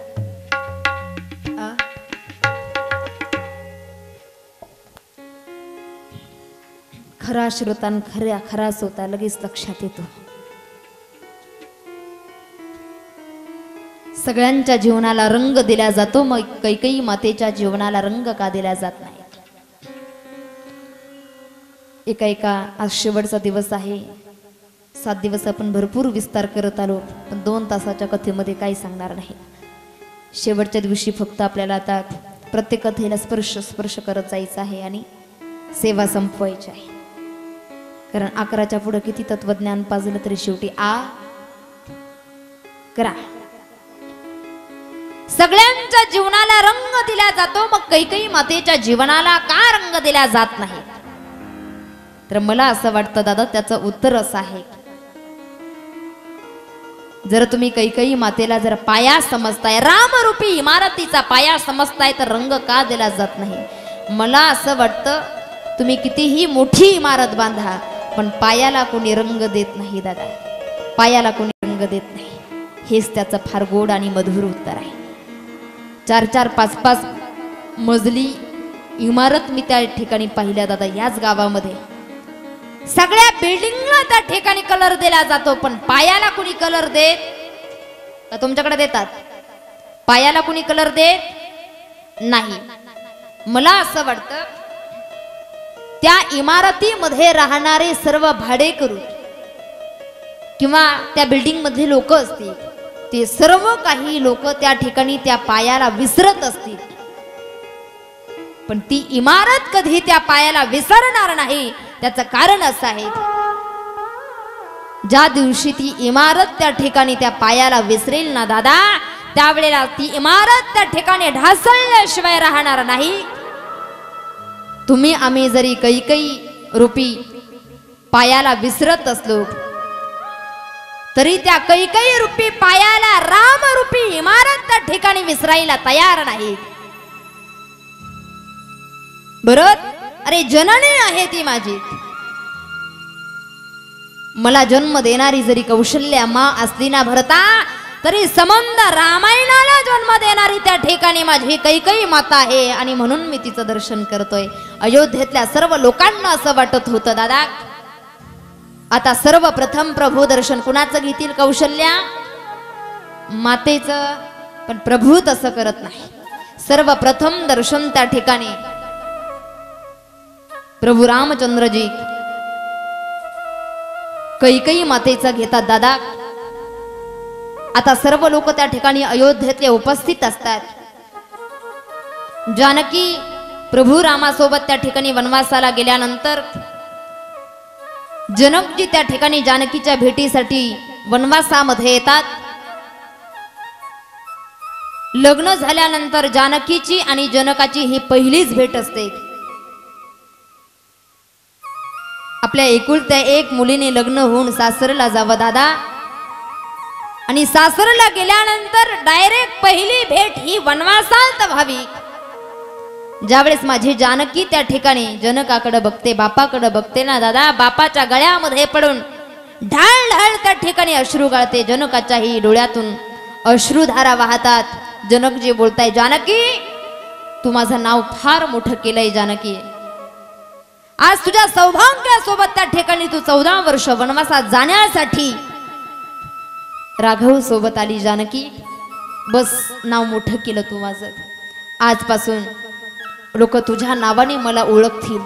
S1: खरा श्रोता खरा श्रोता लगेच लक्षात येतो. सगळ्यांच्या जीवनाला रंग दिला जातो, मग कैकेयी मातेच्या जीवनाला रंग का दिला जात नाही? एका आज शेवटचा दिवस आहे. 7 दिवस आपण भरपूर विस्तार करत आलो, पण 2 तासाच्या कथेमध्ये काही सांगणार नाही. शेवटच्या दिवशी फक्त आपल्याला आता प्रत्येक कथेला स्पर्श करत जायचं आहे आणि सेवा संपवायची आहे. कारण 11च्या पुढे किती तत्वज्ञान पाजलं तरी शेवटी करा. सगळ्यांच्या जीवनाला रंग दिला जातो, मग कैकेयी मातेच्या जीवनाला का रंग दिला जात नाही? तर मला असं वाटतं दादा, त्याचं उत्तर असं आहे, जर तुम्ही कैकेयी मातेला जर पाया समजताय, रामरूपी इमारतीचा पाया समजताय, तर रंग का दिला जात नाही? मला असं वाटतं तुम्ही कितीही मोठी इमारत बांधा, पण पायाला कोणी रंग देत नाही दादा, पायाला कोणी रंग देत नाही. हेच त्याचं फार गोड आणि मधुर उत्तर आहे. 4-4, 5-5 मजली इमारत मी त्या ठिकाणी पाहिल्या दादा, याच गावामध्ये. सगळ्या बिल्डिंगला त्या ठिकाणी कलर दिला जातो, पण पायाला कुणी कलर देत का? तुमच्याकडे देतात? पायाला कुणी कलर देत नाही. मला असं वाटतं त्या इमारतीमध्ये राहणारे सर्व भाडेकरू किंवा त्या बिल्डिंग मधले लोक असतील, ते सर्व काही लोक त्या ठिकाणी त्या पायाला विसरत असतील, पण ती इमारत कधी त्या पायाला विसरणार नाही. त्याचं कारण असं आहे, ज्या दिवशी ती इमारत त्या ठिकाणी त्या पायाला विसरेल ना दादा, त्यावेळेला ती इमारत त्या ठिकाणी ढासळल्याशिवाय राहणार नाही. तुम्ही आम्ही जरी कैकेयी रूपी पायाला विसरत असलो, तरी त्या कैकेयी रूपी पायाला रामरूपी इमारत त्या ठिकाणी विसरायला तयार नाही. बरोबर? अरे जननी आहे ती माझी. मला जन्म देणारी जरी कौशल्या मा असली ना भरता, तरी संबंध रामायणाला जन्म देणारी त्या ठिकाणी माझी कैकेयी माता आहे, आणि म्हणून मी तिचं दर्शन करतोय. अयोध्येतल्या सर्व लोकांना असं वाटत होतं दादा, आता सर्वप्रथम प्रभू दर्शन कुणाचं घेतील? कौशल्या मातेचं. पण प्रभू तसं करत नाही. सर्वप्रथम दर्शन त्या ठिकाणी प्रभू रामचंद्रजी कैकेयी मातेचा घेतात दादा. आता सर्व लोक त्या ठिकाणी अयोध्येतले उपस्थित असतात. जानकी प्रभू रामासोबत त्या ठिकाणी वनवासाला गेल्यानंतर जनकजी त्या ठिकाणी जानकीच्या भेटीसाठी वनवासामध्ये येतात. लग्न झाल्यानंतर जानकीची आणि जनकाची ही पहिलीच भेट असते. आपल्या एकुलत्या एक मुलीने लग्न होऊन सासरला जावं दादा, आणि सासरला गेल्यानंतर डायरेक्ट पहिली भेट ही वनवासात व्हावी. ज्यावेळेस माझी जानकी त्या ठिकाणी जनकाकडे बघते, बापाकडे बघते ना दादा, बापाच्या गळ्यामध्ये पडून ढाळ ढाळ त्या ठिकाणी अश्रू गाळते. जनकाच्याही डोळ्यातून अश्रुधारा वाहतात. जनकजी बोलताय, जानकी तू माझं नाव फार मोठं केलंय जानकी. आज तुझ्या सौभाग्यासोबत त्या ठिकाणी तू 14 वर्ष वनवासात जाण्यासाठी राघव सोबत आली जानकी. बस नाव मोठं केलं तू माझं. आजपासून लोक तुझ्या नावाने मला ओळखतील.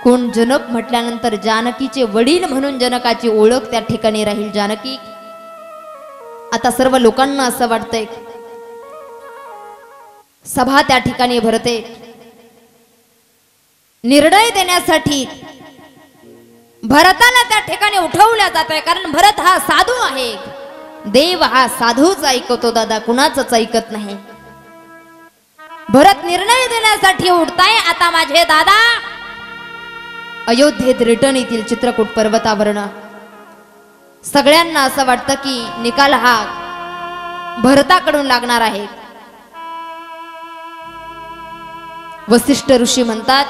S1: कोण जनक म्हटल्यानंतर जानकीचे वडील म्हणून जनकाची ओळख त्या ठिकाणी राहील. जानकी आता सर्व लोकांना असं वाटतंय, सभा त्या ठिकाणी भरते. निर्णय देण्यासाठी भरताला त्या ठिकाणी उठवल्या जात आहे. कारण भरत हा साधू आहे. देव हा साधूच ऐकतो दादा, कुणाचंच ऐकत नाही. भरत निर्णय देण्यासाठी उठताय. आता माझे दादा अयोध्येत रिटर्न येतील चित्रकूट पर्वतावरनं. सगळ्यांना असं वाटतं की निकाल हा भरताकडून लागणार आहे. वसिष्ठ ऋषी म्हणतात,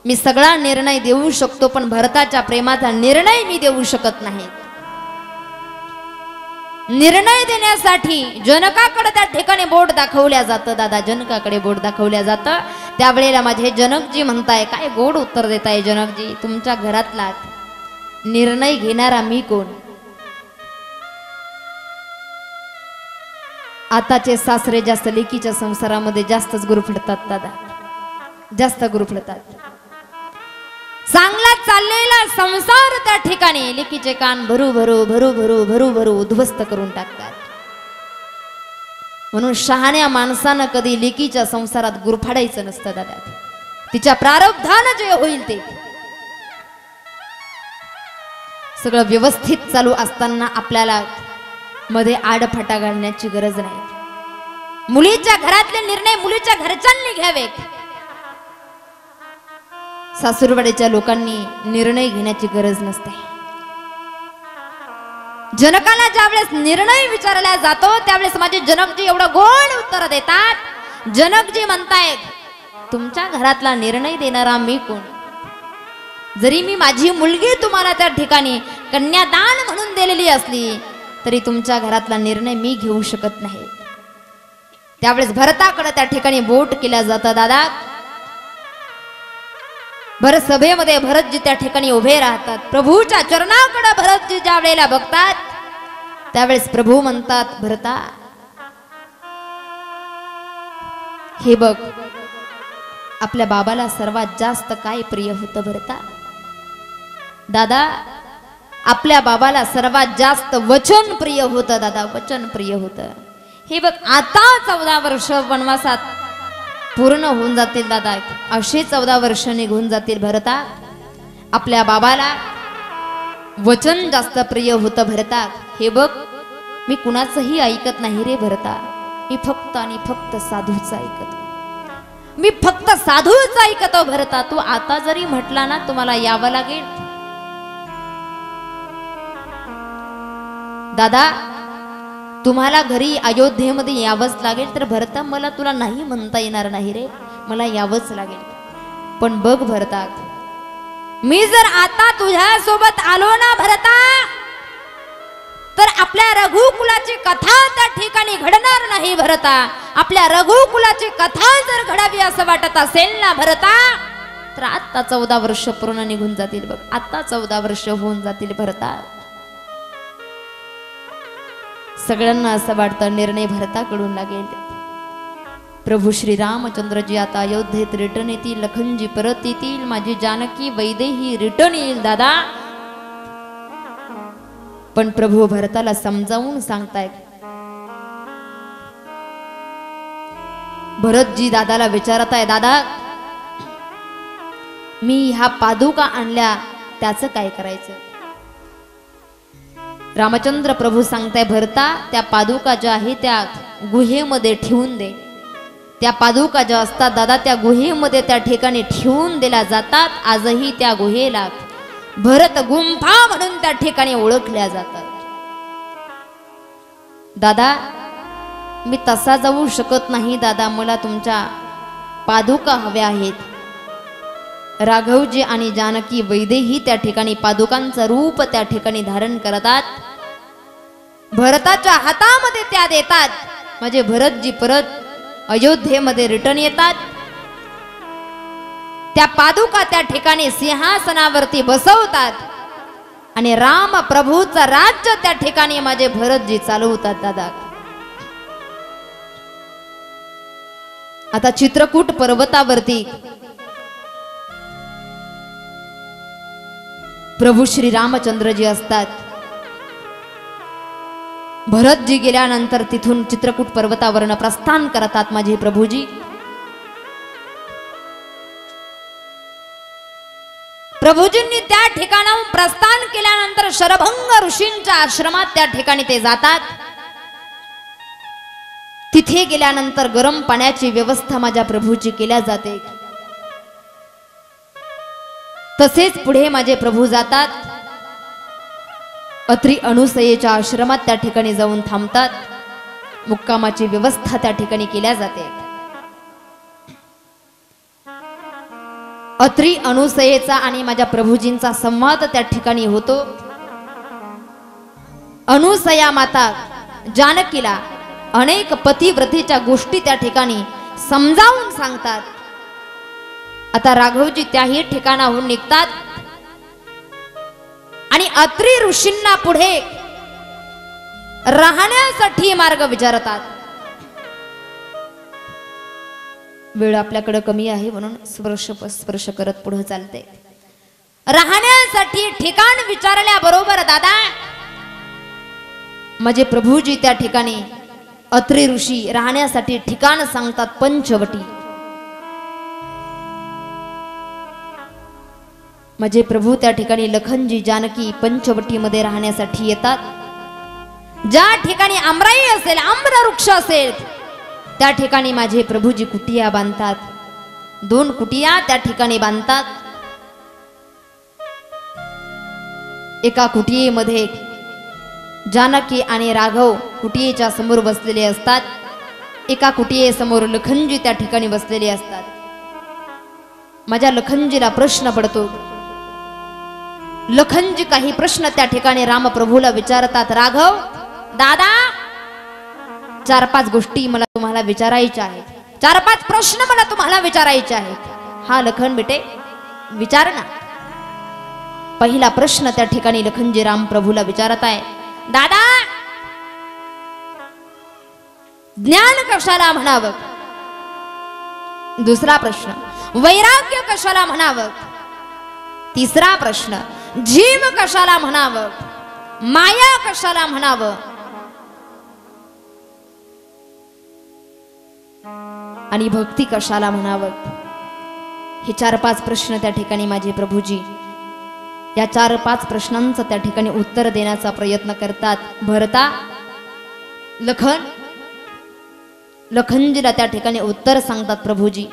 S1: मी सगळा निर्णय देऊ शकतो, पण भरताच्या प्रेमाचा निर्णय मी देऊ शकत नाही. निर्णय देण्यासाठी जनकाकडे त्या ठिकाणी बोट दाखवल्या जातं दादा. जनकाकडे बोट दाखवल्या जातं. त्यावेळेला माझे जनकजी म्हणताय, काय गोड उत्तर देताय जनकजी, तुमच्या घरातला निर्णय घेणारा मी कोण? आताचे सासरे जास्त लेकीच्या संसारामध्ये जास्तच गुरफडतात दादा, जास्त गुरफडतात. चांगला चाललेला संसार त्या ठिकाणी लेकीचे कान भरू भरू भरू भरू भरू भरू उद्ध्वस्त करून टाकतात. म्हणून शहाण्या माणसानं कधी लेकीच्या संसारात गुरफाडायचं नसतं दादा. तिच्या प्रारब्धानं जे होईल ते सगळं व्यवस्थित चालू असताना आपल्याला मध्ये आडफाटा घालण्याची गरज नाही. मुलीच्या घरातले निर्णय मुलीच्या घरच्यांनी घ्यावे. सासूरवाडीच्या लोकांनी निर्णय घेण्याची गरज नसते. जनकाला ज्यावेळेस निर्णय विचारला जातो त्यावेळेस माझे जनकजी एवढं गोड उत्तर देतात. जनकजी म्हणतायत, तुमच्या घरातला निर्णय देणारा मी कोण? जरी मी माझी मुलगी तुम्हाला त्या ठिकाणी कन्यादान म्हणून दिलेली असली तरी तुमच्या घरातला निर्णय मी घेऊ शकत नाही. त्यावेळेस भरताकडे त्या ठिकाणी बोट केल्या जातं दादा. भरत सभेमध्ये भरतजी त्या ठिकाणी उभे राहतात. प्रभूच्या चरणाकडे भरतजी ज्या वेळेला बघतात त्यावेळेस प्रभू म्हणतात, भरता हे बघ, आपल्या बाबाला सर्वात जास्त काय प्रिय होतं भरता? दादा, आपल्या बाबाला सर्वात जास्त वचन प्रिय होतं दादा, वचन प्रिय होतं. हे बघ, आता 14 वर्ष वनवासात पूर्ण होऊन जातील दादा, अशी 14 वर्ष निघून जातील भरता. आपल्या बाबाला वचन जास्त प्रिय होतं भरता. हे बघ, मी कुणाचंही ऐकत नाही रे भरता, मी फक्त आणि फक्त साधूच ऐकतो, मी फक्त साधूच ऐकतो भरता. तू आता जरी म्हटला ना तुम्हाला यावं लागेल दादा, तुम्हाला घरी अयोध्येमध्ये यावंच लागेल, तर भरता मला तुला नाही म्हणता येणार नाही रे, मला यावंच लागेल. पण बघ भरता, मी जर आता तुझ्या सोबत आलो ना भरता, तर आपल्या रघुकुलाची कथा त्या ठिकाणी घडणार नाही भरता. आपल्या रघुकुलाची कथा जर घडावी असं वाटत असेल ना भरता, तर आता 14 वर्ष पूर्ण निघून जातील बघ, आता 14 वर्ष होऊन जातील भरता. सगळ्यांना असं वाटतं निर्णय भरताकडून लागेल. प्रभू श्री रामचंद्रजी आता अयोध्येत रिटर्न येतील, लखनजी परत येतील, माझी जानकी वैदेही रिटर्न येईल दादा. पण प्रभू भरताला समजावून सांगतायत. भरतजी दादाला विचारत आहे, दादा मी ह्या पादुका आणल्या त्याचं काय करायचं? रामचंद्र प्रभू सांगताय भरता त्या पादुका ज्या आहे त्या गुहेमध्ये ठेवून दे. त्या पादुका ज्या असतात दादा त्या गुहेमध्ये त्या ठिकाणी ठेवून दिल्या जातात. आजही त्या गुहेला भरत गुंफा म्हणून त्या ठिकाणी ओळखल्या जातात. दादा मी तसा जाऊ शकत नाही दादा, मला तुमच्या पादुका हव्या आहेत. राघवजी आणि जानकी वैदेही त्या ठिकाणी पादुकांचं रूप त्या ठिकाणी धारण करतात. भरताच्या हातामध्ये त्या देतात. माझे भरतजी परत अयोध्येमध्ये रिटर्न येतात. त्या पादुका त्या ठिकाणी सिंहासनावरती बसवतात आणि राम प्रभूचं राज्य त्या ठिकाणी माझे भरतजी चालवतात. दादा आता चित्रकूट पर्वतावरती प्रभू श्री रामचंद्रजी असतात. भरतजी गेल्यानंतर तिथून चित्रकूट पर्वतावरनं प्रस्थान करतात माझे प्रभूजी. प्रभूजींनी त्या ठिकाणाहून प्रस्थान केल्यानंतर शरभंग ऋषींच्या आश्रमात त्या ठिकाणी ते जातात. तिथे गेल्यानंतर गरम पाण्याची व्यवस्था माझ्या प्रभूची केल्या जाते. तसेच पुढे माझे प्रभू जातात. अत्रि अनुसयेच्या आश्रमात त्या ठिकाणी जाऊन थांबतात. मुक्कामाची व्यवस्था त्या ठिकाणी केल्या जाते. अत्रि अनुसयेचा आणि माझ्या प्रभूजींचा संवाद त्या ठिकाणी होतो. अनुसया माता जानकीला अनेक पतिव्रतेच्या गोष्टी त्या ठिकाणी समजावून सांगतात. आता राघवजी त्याही ठिकाणाहून निघतात आणि अत्रि ऋषींना पुढे राहण्यासाठी मार्ग विचारतात. वेळ आपल्याकडे कमी आहे म्हणून स्पर्श करत पुढे चालते. राहण्यासाठी ठिकाण विचारल्याबरोबर दादा माझे प्रभूजी त्या ठिकाणी अत्रि ऋषी राहण्यासाठी ठिकाण सांगतात. पंचवटी. माझे प्रभू त्या ठिकाणी लखनजी जानकी पंचवटीमध्ये राहण्यासाठी येतात. ज्या ठिकाणी आम्राई असेल, आम्र वृक्ष असेल त्या ठिकाणी माझे प्रभूजी कुटिया बांधतात. 2 कुटिया त्या ठिकाणी बांधतात. एका कुटियेमध्ये जानकी आणि राघव कुटियेच्या समोर बसलेले असतात. एका कुटियेसमोर लखनजी त्या ठिकाणी बसलेले असतात. माझ्या लखनजीला प्रश्न पडतो. लखनजी काही प्रश्न त्या ठिकाणी रामप्रभूला विचारतात. राघव दादा 4-5 गोष्टी मला तुम्हाला विचारायच्या आहेत. 4-5 प्रश्न मला तुम्हाला विचारायचे आहेत. हा लखन बेटे विचार ना. पहिला प्रश्न त्या ठिकाणी लखनजी रामप्रभूला विचारत आहे. दादा ज्ञान कशाला म्हणावं? दुसरा प्रश्न वैराग्य कशाला म्हणावं? तिसरा प्रश्न जीव कशाला म्हणावं? माया कशाला म्हणावं? आणि भक्ती कशाला म्हणावं? हे 4-5 प्रश्न त्या ठिकाणी माझे प्रभूजी या 4-5 प्रश्नांचं त्या ठिकाणी उत्तर देण्याचा प्रयत्न करतात. भरता लखनजीला त्या ठिकाणी उत्तर सांगतात. प्रभूजी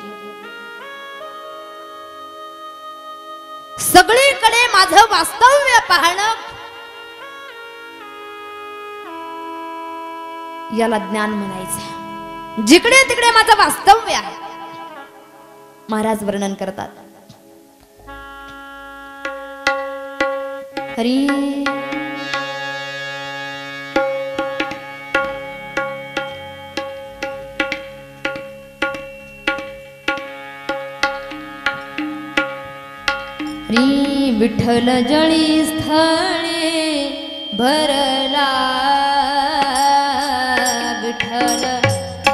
S1: सगळीकडे माझं वास्तव्य पाहणं याला ज्ञान म्हणायचं. जिकडे तिकडे माझं वास्तव्य आहे. महाराज वर्णन करतात. हरी श्री विठ्ठल जळी स्थळे भरला. विठ्ठल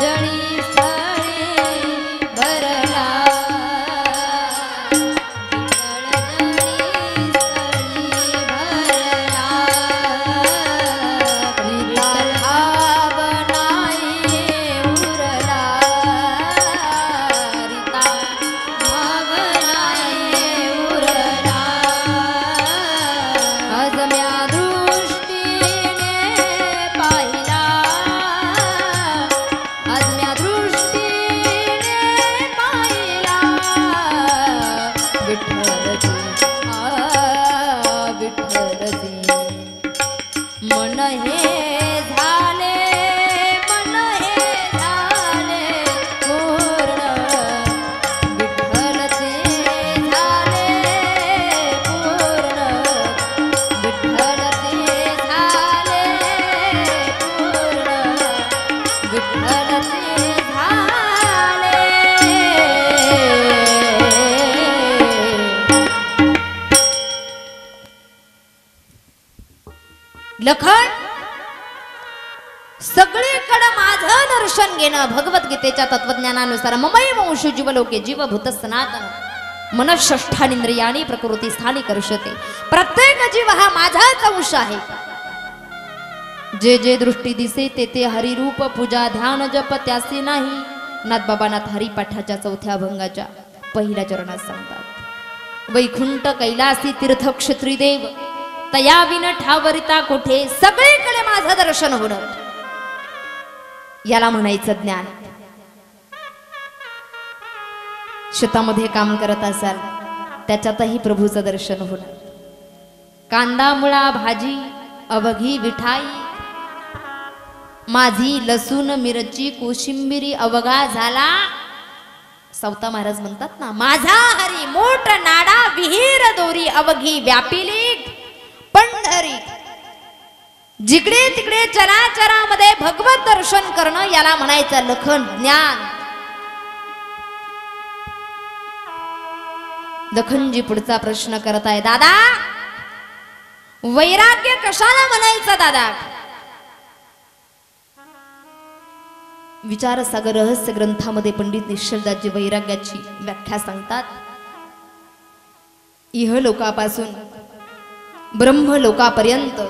S1: जळी स्थळे भरला. आज म्या दृष्टी लखन सगळीकडे माझं दर्शन घेणं भगवद्गीतेच्या तत्वज्ञानानुसार ममई वंश जीवलोके जीवभूत सनातन मनःष्ठानिंद्रियाणी प्रकृती स्थानी करशते. प्रत्येक जीव हा माझाच अंश आहे. जे जे दृष्टी दिसे ते ते हरिरूप पूजा ध्यान जप त्यासे नाही. नाथबाबानाथ हरिपाठाच्या 4थ्या अभंगाच्या पहिल्या चरणात सांगतात. वैकुंठ कैलासी तीर्थ क्षत्री देव तया विन ठावरिता कोठे. सगळीकडे माझं दर्शन होणं याला म्हणायचं ज्ञान. शेतामध्ये काम करत असाल त्याच्यातही प्रभूचं दर्शन होणं. कांदा मुळा भाजी अवघी विठाई माझी लसूण मिरची कोशिंबिरी अवघा झाला. सावता महाराज म्हणतात ना, माझा हरी मोठ नाडा विहीर दोरी अवघी व्यापिली पंढरी. जिकडे तिकडे चराचरामध्ये भगवत दर्शन करणं याला म्हणायचं लखन ज्ञान. लखनजी पुढचा प्रश्न करत आहे, दादा वैराग्य कशाला म्हणायचं दादा? विचारसागर रहस्य ग्रंथामध्ये पंडित निश्चलदासजी वैराग्याची व्याख्या सांगतात. इहलोकापासून ब्रह्मलोकापर्यंत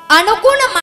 S1: अनुकूल